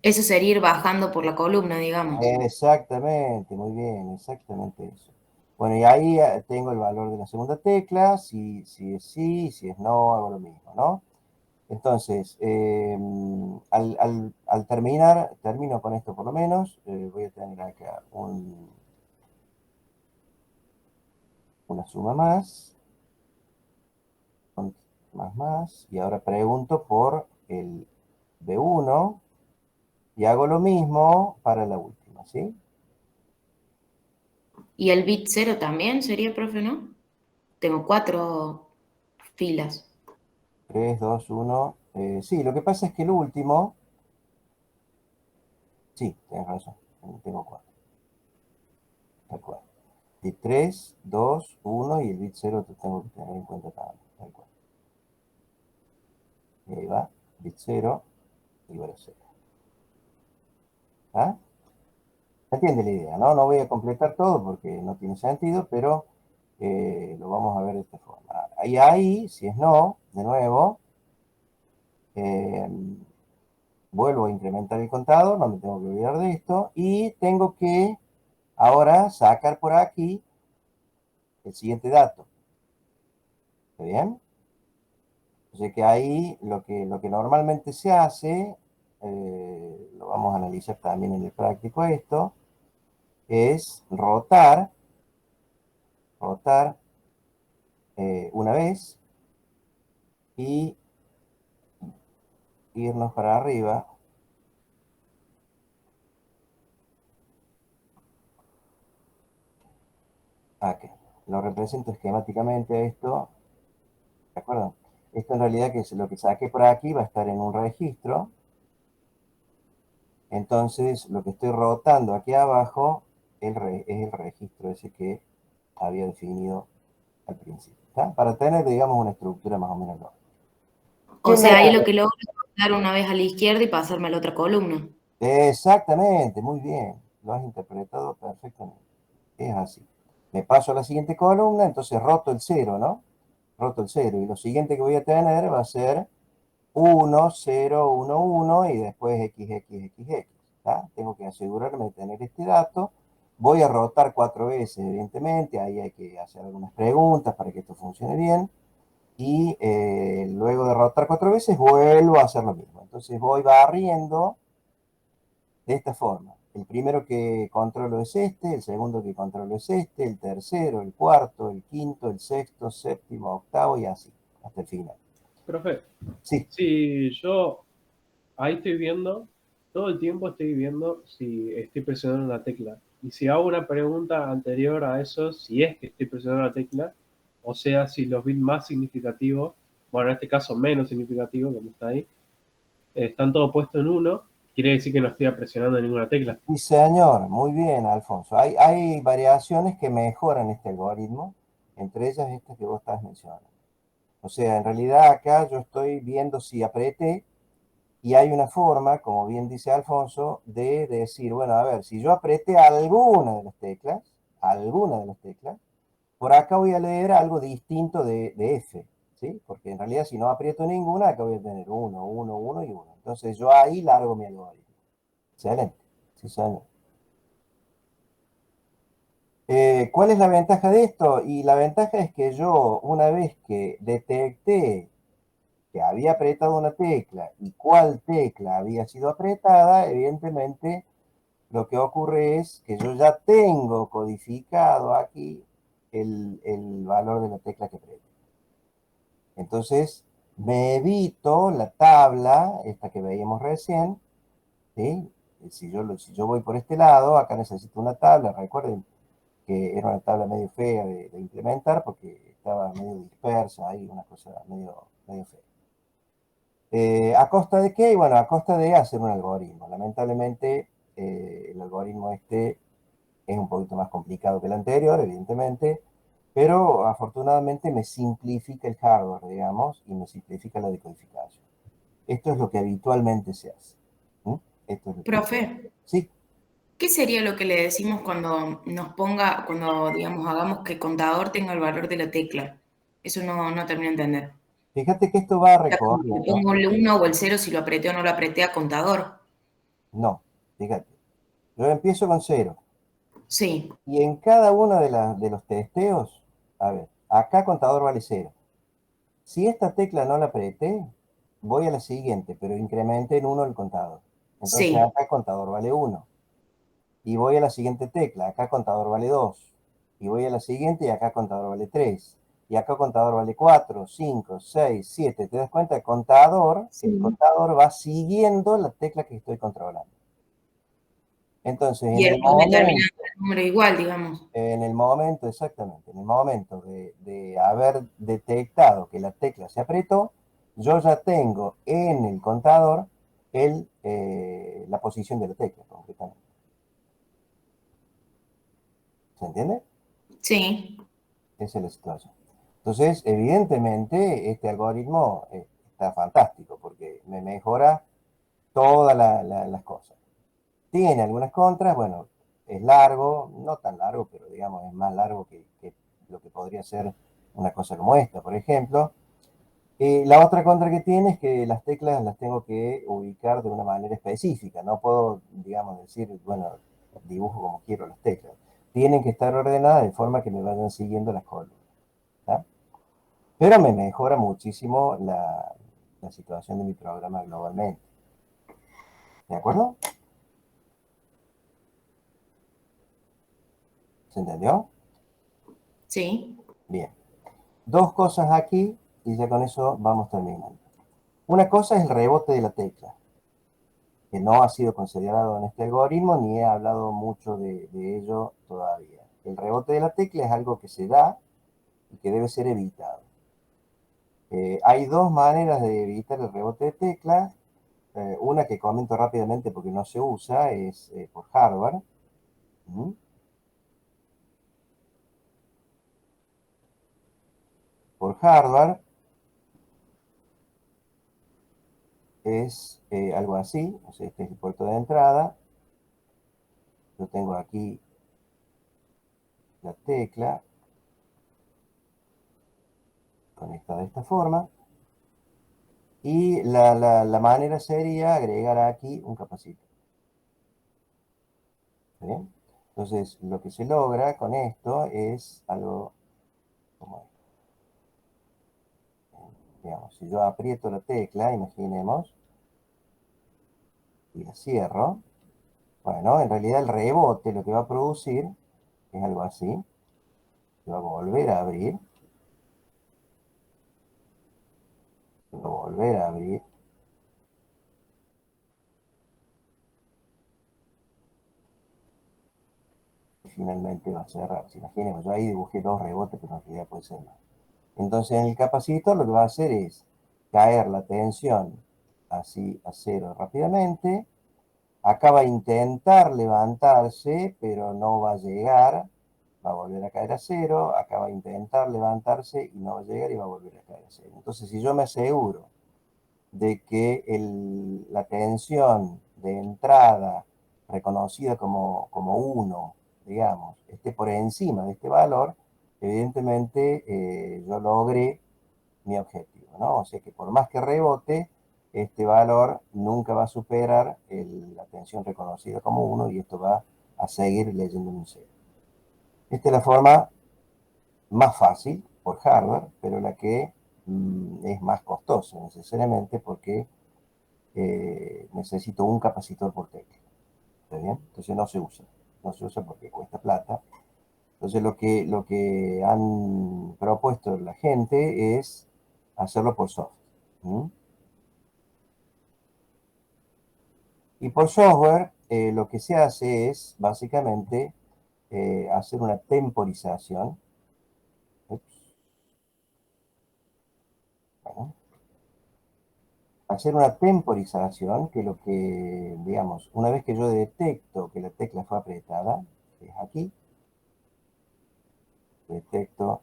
Eso sería ir bajando por la columna, digamos. Exactamente, muy bien, exactamente eso. Bueno, y ahí tengo el valor de la segunda tecla, si es sí, si es no, hago lo mismo, ¿no? Entonces, al terminar, termino con esto por lo menos, voy a tener acá una suma más, más, y ahora pregunto por el B1 y hago lo mismo para la última, ¿sí? ¿Y el bit 0 también sería, profe, no? Tengo 4 filas. 3, 2, 1. Sí, lo que pasa es que el último, sí, tenés razón, tengo 4. Tal cual. Bit 3, 2, 1 y el bit 0 te tengo que tener en cuenta también. Tal cual. Y ahí va, bit 0 igual a 0. ¿Ah? ¿Se entiende la idea? ¿No? No voy a completar todo porque no tiene sentido, pero lo vamos a ver de esta forma. Y ahí, si es no, de nuevo, eh, vuelvo a incrementar el contador, no me tengo que olvidar de esto, y tengo que ahora sacar por aquí el siguiente dato. ¿Está bien? O sea que ahí lo que normalmente se hace, lo vamos a analizar también en el práctico esto, es rotar una vez y irnos para arriba. Aquí. Lo represento esquemáticamente a esto, ¿de acuerdo? Esto en realidad que es lo que saqué por aquí va a estar en un registro. Entonces lo que estoy rotando aquí abajo es el registro ese que había definido al principio. ¿Está? Para tener, digamos, una estructura más o menos lógica. O sea, ahí lo que logro es dar una vez a la izquierda y pasarme a la otra columna. Exactamente, muy bien. Lo has interpretado perfectamente. Es así. Me paso a la siguiente columna, entonces roto el 0, ¿no? Roto el 0. Y lo siguiente que voy a tener va a ser 1, 0, 1, 1 y después X, X, X, X. ¿Tá? Tengo que asegurarme de tener este dato. Voy a rotar 4 veces, evidentemente. Ahí hay que hacer algunas preguntas para que esto funcione bien. Y luego de rotar 4 veces vuelvo a hacer lo mismo. Entonces voy barriendo de esta forma. El primero que controlo es este, el segundo que controlo es este, el tercero, el cuarto, el quinto, el sexto, séptimo, octavo y así, hasta el final. Profe, Sí, si yo ahí estoy viendo, todo el tiempo estoy viendo si estoy presionando una tecla. Y si hago una pregunta anterior a eso, si es que estoy presionando la tecla, o sea, si los bits más significativos, bueno, en este caso menos significativos, como está ahí, están todos puestos en uno, quiere decir que no estoy presionando ninguna tecla. sí, señor, muy bien, Alfonso. Hay variaciones que mejoran este algoritmo, entre ellas estas que vos estás mencionando. O sea, en realidad acá yo estoy viendo si apreté y hay una forma, como bien dice Alfonso, de decir, bueno, a ver, si yo apreté alguna de las teclas, por acá voy a leer algo distinto de F, ¿sí? Porque en realidad si no aprieto ninguna, acá voy a tener 1, 1, 1 y 1. Entonces yo ahí largo mi algoritmo. Excelente. Sí, señor. ¿Cuál es la ventaja de esto? Y la ventaja es que yo, una vez que detecté que había apretado una tecla y cuál tecla había sido apretada, evidentemente lo que ocurre es que yo ya tengo codificado aquí el valor de la tecla que apreté. Entonces, me evito la tabla, esta que veíamos recién, ¿sí? Si yo voy por este lado, acá necesito una tabla, recuerden que era una tabla medio fea de implementar porque estaba medio dispersa ahí, una cosa medio fea. ¿A costa de qué? Bueno, a costa de hacer un algoritmo. Lamentablemente, el algoritmo este es un poquito más complicado que el anterior, evidentemente, pero afortunadamente me simplifica el hardware, digamos, y me simplifica la decodificación. Esto es lo que habitualmente se hace. ¿Mm? Esto es lo que... Profe, Sí, ¿qué sería lo que le decimos cuando nos ponga, cuando digamos hagamos que contador tenga el valor de la tecla? Eso no termino de entender. fíjate que esto va O sea, como le recorriendo. pongo el 1 o el 0 si lo apreté o no lo apreté a contador. No, fíjate. Yo empiezo con 0. Sí, Y en cada uno de los testeos, a ver, acá contador vale 0. Si esta tecla no la apreté, voy a la siguiente, pero incremente en 1 el contador. Entonces sí. acá contador vale 1. Y voy a la siguiente tecla, acá contador vale 2. Y voy a la siguiente y acá contador vale 3. Y acá contador vale 4, 5, 6, 7. ¿Te das cuenta? El Sí. contador va siguiendo la tecla que estoy controlando. Entonces, Y el me termina el número igual, digamos. en el momento, exactamente, en el momento de haber detectado que la tecla se apretó, yo ya tengo en el contador la posición de la tecla, concretamente. ¿Se entiende? Sí. Esa es la situación. Entonces, evidentemente, este algoritmo está fantástico porque me mejora todas las cosas. Tiene algunas contras, bueno, es largo, no tan largo, pero digamos es más largo que lo que podría ser una cosa como esta, por ejemplo. La otra contra que tiene es que las teclas las tengo que ubicar de una manera específica. No puedo, digamos, decir, bueno, dibujo como quiero las teclas. Tienen que estar ordenadas de forma que me vayan siguiendo las columnas. ¿Tá? pero me mejora muchísimo la situación de mi programa globalmente. ¿De acuerdo? ¿Se entendió? Sí. Bien. Dos cosas aquí y ya con eso vamos terminando. Una cosa es el rebote de la tecla, que no ha sido considerado en este algoritmo ni he hablado mucho de ello todavía. El rebote de la tecla es algo que se da y que debe ser evitado. Hay dos maneras de evitar el rebote de tecla. Una que comento rápidamente porque no se usa es por hardware. ¿Mm? Por hardware es algo así. O sea, este es el puerto de entrada. Yo tengo aquí la tecla conectada de esta forma. Y la manera sería agregar aquí un capacitor. ¿Bien? Entonces, lo que se logra con esto es algo como esto. Digamos, si yo aprieto la tecla, imaginemos, y la cierro, bueno, en realidad el rebote lo que va a producir es algo así. Se va a volver a abrir. Se va a volver a abrir. Y finalmente va a cerrar. Si imaginemos, yo ahí dibujé dos rebotes, pero en realidad puede ser más. Entonces en el capacitor lo que va a hacer es caer la tensión así a cero rápidamente. Acá va a intentar levantarse, pero no va a llegar. Va a volver a caer a cero. Acá va a intentar levantarse y no va a llegar y va a volver a caer a cero. Entonces si yo me aseguro de que la tensión de entrada reconocida como 1, digamos, esté por encima de este valor, evidentemente yo logré mi objetivo, ¿no? O sea que por más que rebote, este valor nunca va a superar la tensión reconocida como 1 y esto va a seguir leyendo un 0. Esta es la forma más fácil por hardware, pero la que es más costosa necesariamente porque necesito un capacitor por tecla. ¿Está bien? Entonces no se usa. No se usa porque cuesta plata. Entonces lo que han propuesto la gente es hacerlo por software. ¿Mm? Y por software lo que se hace es básicamente hacer una temporización. Ups. Bueno, hacer una temporización que lo que, digamos, una vez que yo detecto que la tecla fue apretada, que es aquí, detecto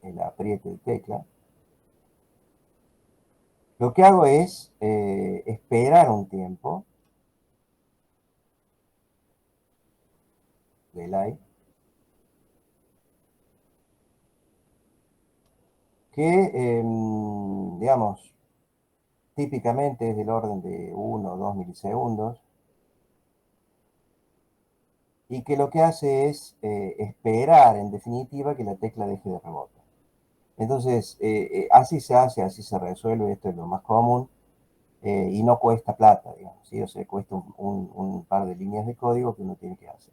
el apriete de tecla, lo que hago es esperar un tiempo, delay, que, digamos, típicamente es del orden de 1 o 2 milisegundos, y que lo que hace es esperar, en definitiva, que la tecla deje de rebotar. Entonces, así se hace, así se resuelve, esto es lo más común, y no cuesta plata, digamos, ¿sí? O sea, cuesta un par de líneas de código que uno tiene que hacer.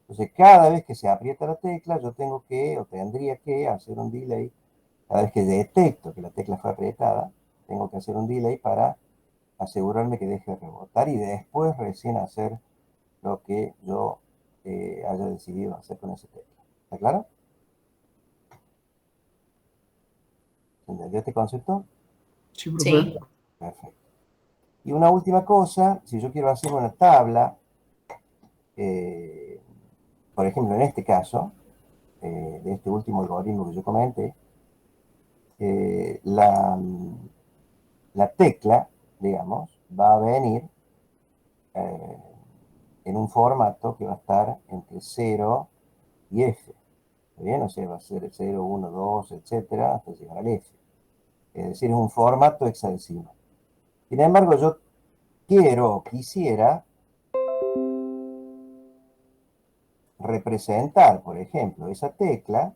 Entonces, cada vez que se aprieta la tecla, yo tengo que, o tendría que, hacer un delay. Cada vez que detecto que la tecla fue apretada, tengo que hacer un delay para asegurarme que deje de rebotar y después recién hacer lo que yo haya decidido hacer con esa tecla. ¿Está claro? ¿Se entendió este concepto? Sí, profe. Sí. Perfecto. Y una última cosa, si yo quiero hacer una tabla, por ejemplo, en este caso, de este último algoritmo que yo comenté, la tecla, digamos, va a venir eh, en un formato que va a estar entre 0 y F. ¿Está bien? O sea, va a ser 0, 1, 2, etcétera, hasta llegar al F. Es decir, es un formato hexadecimal. Sin embargo, yo quisiera representar, por ejemplo, esa tecla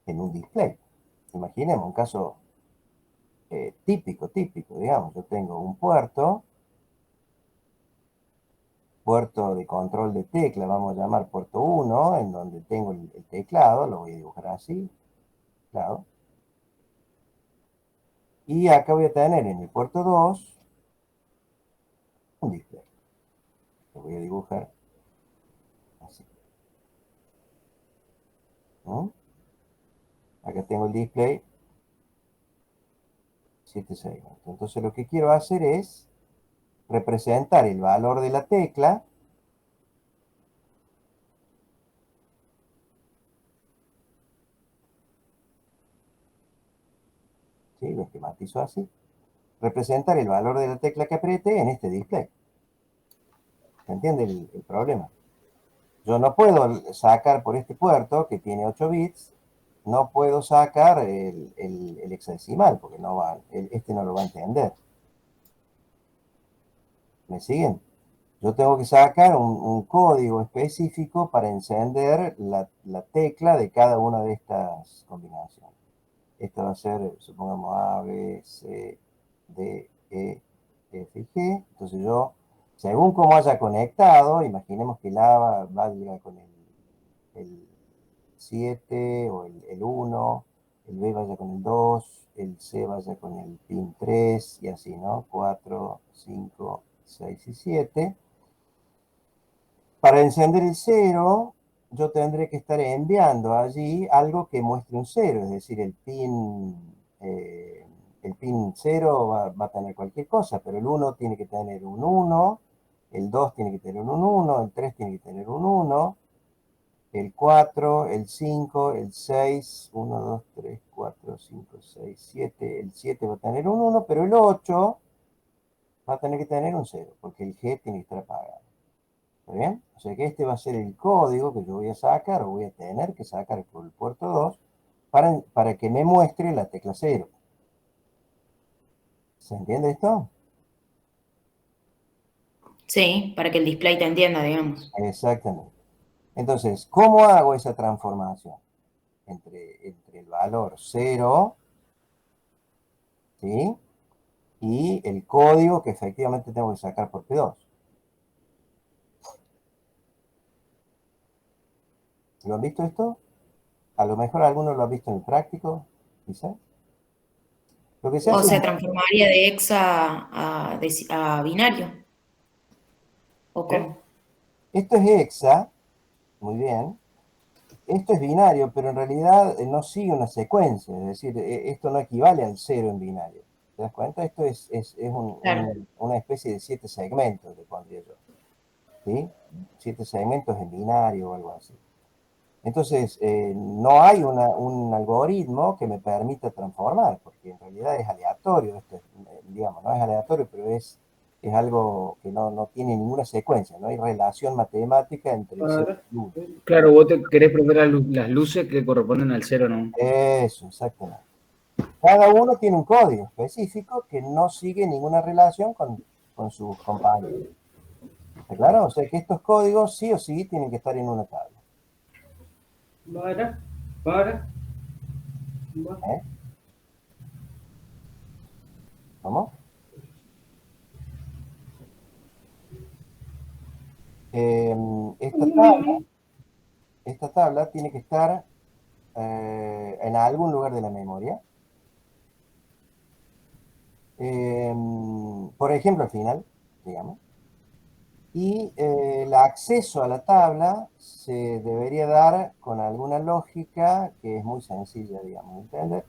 en un display. Imaginemos un caso típico, digamos. Yo tengo un puerto de control de tecla, vamos a llamar puerto 1, en donde tengo el teclado, lo voy a dibujar así, claro. Y acá voy a tener en el puerto 2 un display. Lo voy a dibujar así. ¿No? Acá tengo el display 7 segmentos. Entonces lo que quiero hacer es representar el valor de la tecla ¿sí? Lo esquematizo así. Representar el valor de la tecla que apriete en este display. ¿Se entiende el problema? Yo no puedo sacar por este puerto, que tiene 8 bits, no puedo sacar el hexadecimal, porque no va, este no lo va a entender. ¿Me siguen? Yo tengo que sacar un código específico para encender la tecla de cada una de estas combinaciones. Esta va a ser, supongamos, A, B, C, D, E, F y G. Entonces yo, según cómo haya conectado, imaginemos que el A vaya con el 7 o el 1, el B vaya con el 2, el C vaya con el pin 3 y así, ¿no? 4, 5, 6 y 7. Para encender el 0, yo tendré que estar enviando allí algo que muestre un 0, es decir, el pin 0 va a tener cualquier cosa, pero el 1 tiene que tener un 1, el 2 tiene que tener un 1, el 3 tiene que tener un 1, el 4, el 5, el 6, 1, 2, 3, 4, 5, 6, 7, el 7 va a tener un 1, pero el 8 va a tener que tener un 0, porque el G tiene que estar apagado. ¿Está bien? O sea que este va a ser el código que yo voy a sacar, o voy a tener que sacar por el puerto 2, para que me muestre la tecla 0. ¿Se entiende esto? Sí, para que el display te entienda, digamos. Exactamente. Entonces, ¿cómo hago esa transformación? Entre el valor 0, ¿sí? Y el código que efectivamente tengo que sacar por P2. ¿Lo han visto esto? A lo mejor algunos lo han visto en el práctico, quizás. Lo que se O hace sea, transformaría de hexa a binario. ¿O cómo? esto es hexa, muy bien. Esto es binario, pero en realidad no sigue una secuencia, es decir, esto no equivale al 0 en binario. ¿Te das cuenta? Esto es Claro. una especie de 7 segmentos, le pondría yo. ¿Sí? 7 segmentos en binario o algo así. Entonces, no hay un algoritmo que me permita transformar, porque en realidad es aleatorio. Esto digamos, no es aleatorio, pero es algo que no tiene ninguna secuencia, no hay relación matemática entre el 0 y el 1. Claro, vos te querés prender las luces que corresponden al 0, ¿no? Eso, exactamente. Cada uno tiene un código específico que no sigue ninguna relación con sus compañeros. ¿Está claro? O sea que estos códigos sí o sí tienen que estar en una tabla. ¿Eh? ¿Cómo? Esta tabla tiene que estar en algún lugar de la memoria. Por ejemplo, al final, digamos. Y el acceso a la tabla se debería dar con alguna lógica que es muy sencilla, digamos, de entender,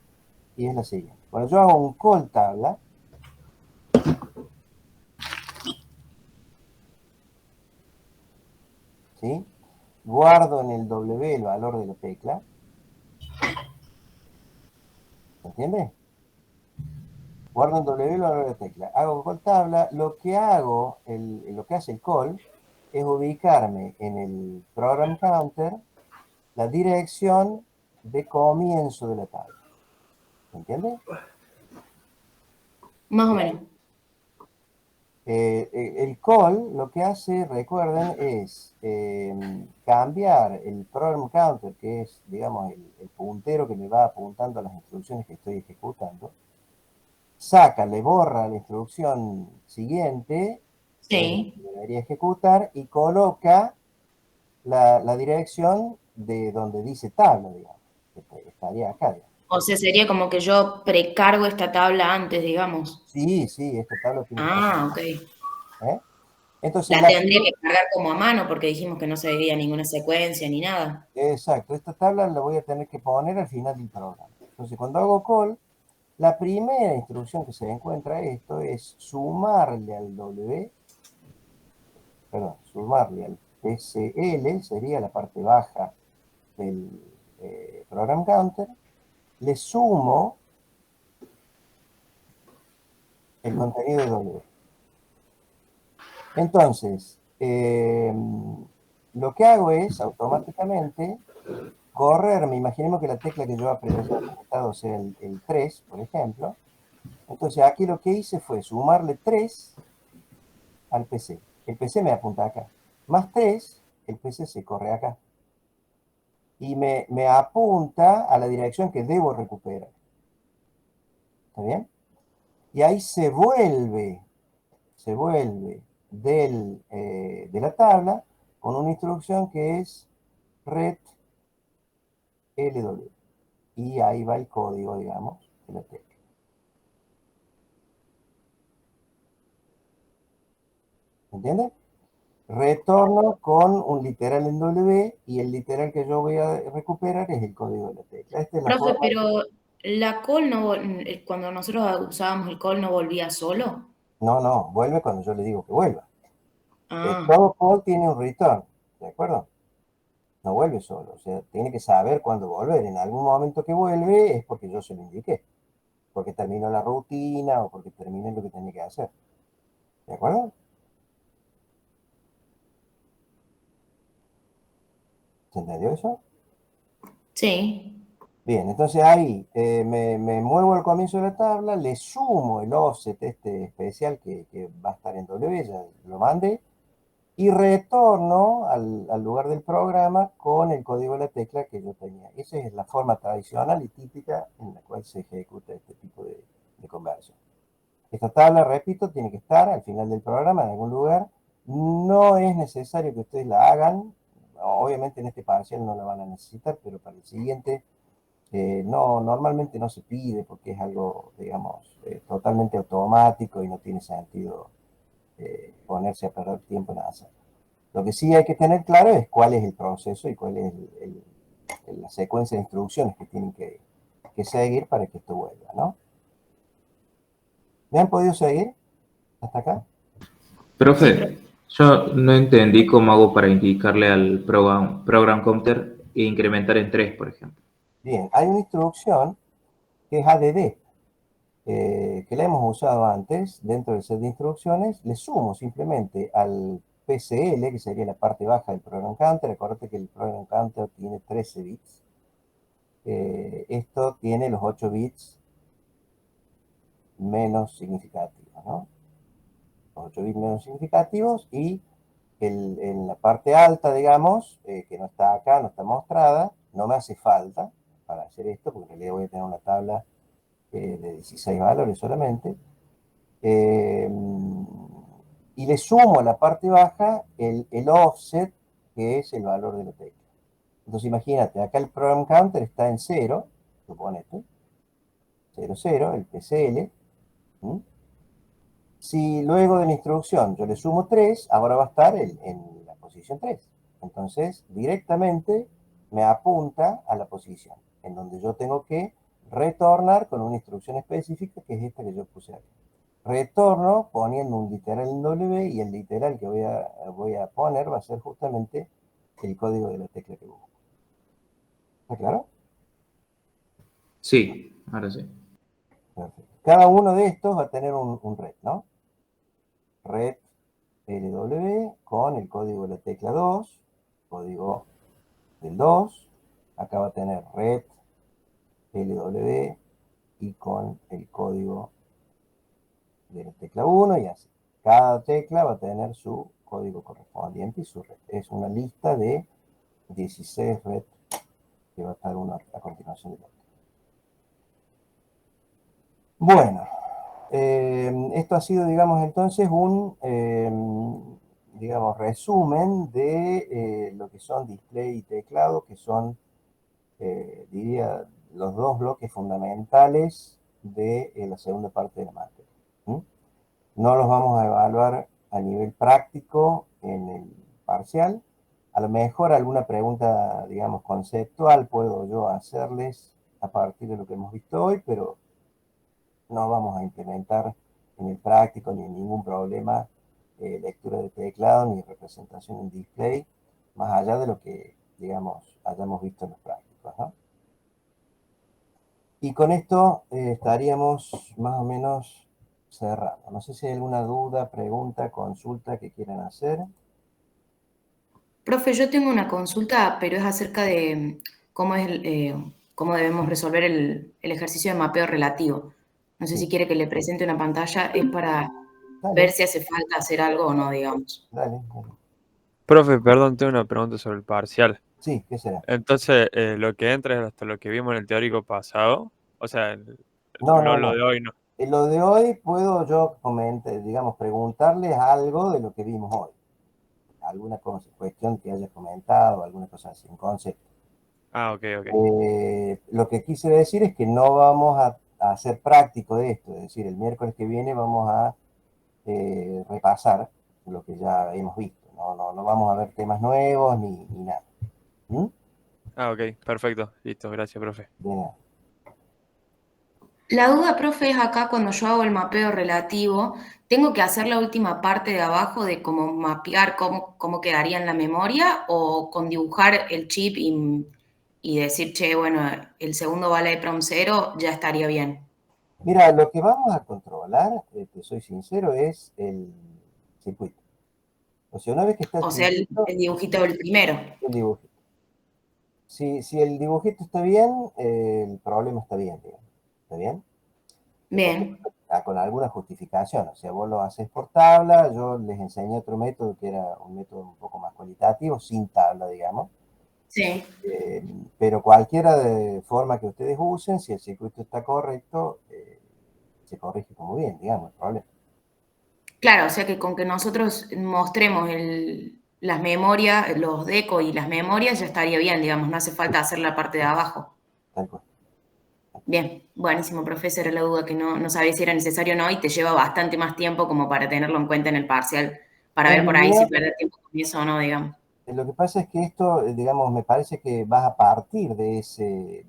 y es la siguiente. Cuando yo hago un call tabla, ¿sí? Guardo en el W el valor de la tecla, ¿se entiende? Guardo en W el valor de la tecla, hago call tabla, lo que hago, lo que hace el call, es ubicarme en el program counter la dirección de comienzo de la tabla. ¿Se entiende? Más o menos. El call lo que hace, recuerden, es cambiar el program counter, que es, digamos, el puntero que le va apuntando a las instrucciones que estoy ejecutando, saca, le borra la instrucción siguiente, que es la Sí. que debería ejecutar, y coloca la dirección de donde dice tabla, digamos, que estaría acá, digamos. O sea, sería como que yo precargo esta tabla antes, digamos. Sí, sí, esta tabla tiene que estar Ah, ok. acá, ¿eh? Entonces, La tendría que cargar como a mano porque dijimos que no se veía ninguna secuencia ni nada. exacto, esta tabla la voy a tener que poner al final del programa. Entonces, cuando hago call, la primera instrucción que se encuentra esto es sumarle al W, perdón, sumarle al PCL, sería la parte baja del program counter, le sumo el contenido de W. Entonces, lo que hago es automáticamente correrme, imaginemos que la tecla que yo haya apretado sea el 3, por ejemplo. Entonces aquí lo que hice fue sumarle 3 al PC. El PC me apunta acá. Más 3, el PC se corre acá. Y me apunta a la dirección que debo recuperar. ¿Está bien? Y ahí se vuelve de la tabla con una instrucción que es ret LW. Y ahí va el código, digamos, de la tecla. ¿Entiendes? Retorno con un literal en W y el literal que yo voy a recuperar es el código de la tecla. Esta es la Profe, forma. pero la call no, cuando nosotros usábamos el call no volvía solo. No, no, vuelve cuando yo le digo que vuelva. Ah, Todo call tiene un return, ¿de acuerdo? No vuelve solo, o sea, tiene que saber cuándo volver. En algún momento que vuelve es porque yo se lo indiqué, porque terminó la rutina o porque terminé lo que tenía que hacer. ¿De acuerdo? ¿Se entendió eso? sí. Bien, entonces ahí me muevo al comienzo de la tabla, le sumo el offset este especial que va a estar en W, ya lo mandé, y retorno al lugar del programa con el código de la tecla que yo tenía. Esa es la forma tradicional y típica en la cual se ejecuta este tipo de conversión. Esta tabla, repito, tiene que estar al final del programa en algún lugar. No es necesario que ustedes la hagan. Obviamente en este parcial no la van a necesitar, pero para el siguiente no, normalmente no se pide porque es algo, digamos, totalmente automático y no tiene sentido ponerse a perder tiempo en hacerlo. Lo que sí hay que tener claro es cuál es el proceso y cuál es la secuencia de instrucciones que tienen que seguir para que esto vuelva, ¿no? ¿Me han podido seguir hasta acá? Sí, pero Profe, yo no entendí cómo hago para indicarle al program counter e incrementar en 3, por ejemplo. Bien, hay una instrucción que es ADD, que la hemos usado antes dentro del set de instrucciones. Le sumo simplemente al PCL, que sería la parte baja del program counter. Acuérdate que el program counter tiene 13 bits. Esto tiene los 8 bits menos significativos, ¿no? Los 8 bits menos significativos y en la parte alta, digamos, que no está acá, no está mostrada, no me hace falta para hacer esto, porque en realidad voy a tener una tabla de 16 valores solamente. Eh, y le sumo a la parte baja el offset, que es el valor de la tecla. Entonces imagínate, acá el program counter está en 0, suponete, 0, 0, el PCL. ¿Mm? Si luego de la instrucción yo le sumo 3, ahora va a estar en la posición 3. Entonces, directamente me apunta a la posición, en donde yo tengo que retornar con una instrucción específica, que es esta que yo puse aquí. Retorno poniendo un literal en W y el literal que voy a poner va a ser justamente el código de la tecla que busco. ¿Está claro? Sí, ahora sí. Perfecto. Cada uno de estos va a tener un red, ¿no? Red LW con el código de la tecla 2, código del 2. Acá va a tener red LW y con el código de la tecla 1 y así. cada tecla va a tener su código correspondiente y es una lista de 16 red que va a estar uno a continuación del otro. Bueno, esto ha sido, digamos, entonces un digamos, resumen de lo que son display y teclado, que son, diría, los dos bloques fundamentales de la segunda parte de la materia. No los vamos a evaluar a nivel práctico en el parcial. A lo mejor alguna pregunta, digamos, conceptual puedo yo hacerles a partir de lo que hemos visto hoy, pero no vamos a implementar en el práctico ni ningún problema lectura de teclado ni representación en display, más allá de lo que, digamos, hayamos visto en los prácticos, ¿no? Y con esto estaríamos más o menos cerrando. No sé si hay alguna duda, pregunta, consulta que quieran hacer. Profe, yo tengo una consulta, pero es acerca de cómo cómo debemos resolver el ejercicio de mapeo relativo. No sé Sí. si quiere que le presente una pantalla, es para Dale, ver si hace falta hacer algo o no, digamos. dale. Profe, perdón, tengo una pregunta sobre el parcial. Sí, ¿qué será? Entonces, lo que entra es hasta lo que vimos en el teórico pasado, o sea, No, no no, lo no. de hoy, no. En lo de hoy puedo yo comentar, digamos, preguntarles algo de lo que vimos hoy. Alguna cosa, cuestión que haya comentado, alguna cosa así, un concepto. Ah, ok. Lo que quise decir es que no vamos a hacer práctico de esto, es decir, el miércoles que viene vamos a repasar lo que ya hemos visto. No vamos a ver temas nuevos ni nada. ¿Mm? Ah, ok, perfecto. Listo, gracias, profe. De nada. La duda, profe, es acá cuando yo hago el mapeo relativo, ¿tengo que hacer la última parte de abajo de cómo mapear cómo quedaría en la memoria o con dibujar el chip y decir, che, bueno, el segundo vale EEPROM 0 ya estaría bien? Mira, lo que vamos a controlar, te soy sincero, es el circuito. O sea, una vez que está el O sea, el circuito, dibujito del primero. el dibujito. Si el dibujito está bien, el problema está bien, digamos. ¿Está bien? Bien, Con alguna justificación. O sea, vos lo haces por tabla, yo les enseñé otro método que era un método un poco más cualitativo, sin tabla, digamos. sí. Pero cualquiera de forma que ustedes usen, si el circuito está correcto, se corrige como bien, digamos, el problema. Claro, o sea que con que nosotros mostremos las memorias, los deco y las memorias ya estaría bien, digamos, no hace falta hacer la parte de abajo. Tal cual. Bien, buenísimo, profesor, era la duda que no sabía si era necesario o no y te lleva bastante más tiempo como para tenerlo en cuenta en el parcial, para En ver por ahí si realidad, perder tiempo con eso o no, digamos. lo que pasa es que esto, digamos, me parece que vas a partir de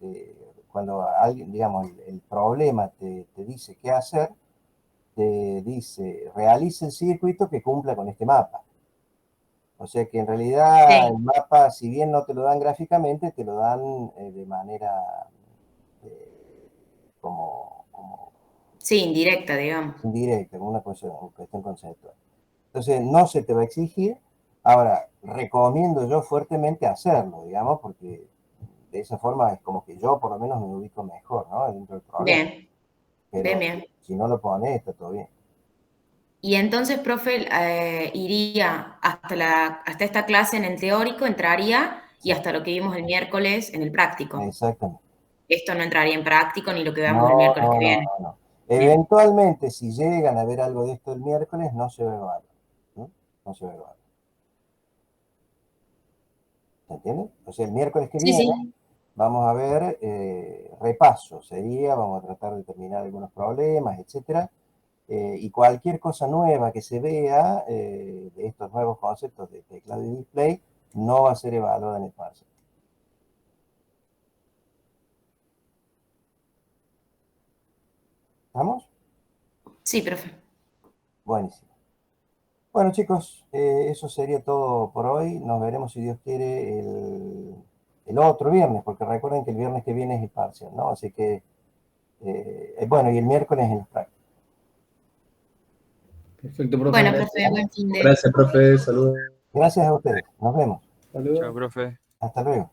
cuando alguien, digamos, el problema te dice qué hacer, te dice, realice el circuito que cumpla con este mapa. O sea que en realidad el Sí, mapa, si bien no te lo dan gráficamente, te lo dan de manera como sí, indirecta, digamos. indirecta, como una cuestión conceptual. Entonces no se te va a exigir. Ahora, recomiendo yo fuertemente hacerlo, digamos, porque de esa forma es como que yo por lo menos me ubico mejor, ¿no? Dentro del problema. Bien, bien, Pero bien. si no lo pones, está todo bien. Y entonces, profe, iría hasta esta clase en el teórico, entraría y Sí, hasta lo que vimos el miércoles en el práctico. exactamente. Esto no entraría en práctico ni lo que veamos el No, miércoles no, que no, viene. no, no. Bien. Eventualmente, si llegan a ver algo de esto el miércoles, no se va a evaluar. ¿No? No se va a evaluar. ¿Se entiende? O sea, el miércoles que Sí, viene sí. vamos a ver repaso, vamos a tratar de terminar algunos problemas, etcétera. Y cualquier cosa nueva que se vea de estos nuevos conceptos de teclado y display no va a ser evaluada en el parcial. ¿Estamos? Sí, profe. Buenísimo. Bueno, chicos, eso sería todo por hoy. Nos veremos, si Dios quiere, el otro viernes, porque recuerden que el viernes que viene es el parcial, ¿no? Así que, bueno, y el miércoles en los prácticos. Perfecto, profe, Bueno, gracias. profe, buen fin de... Gracias, profe. Saludos. Gracias a ustedes. Nos vemos. Saludos. Chao, profe. Hasta luego.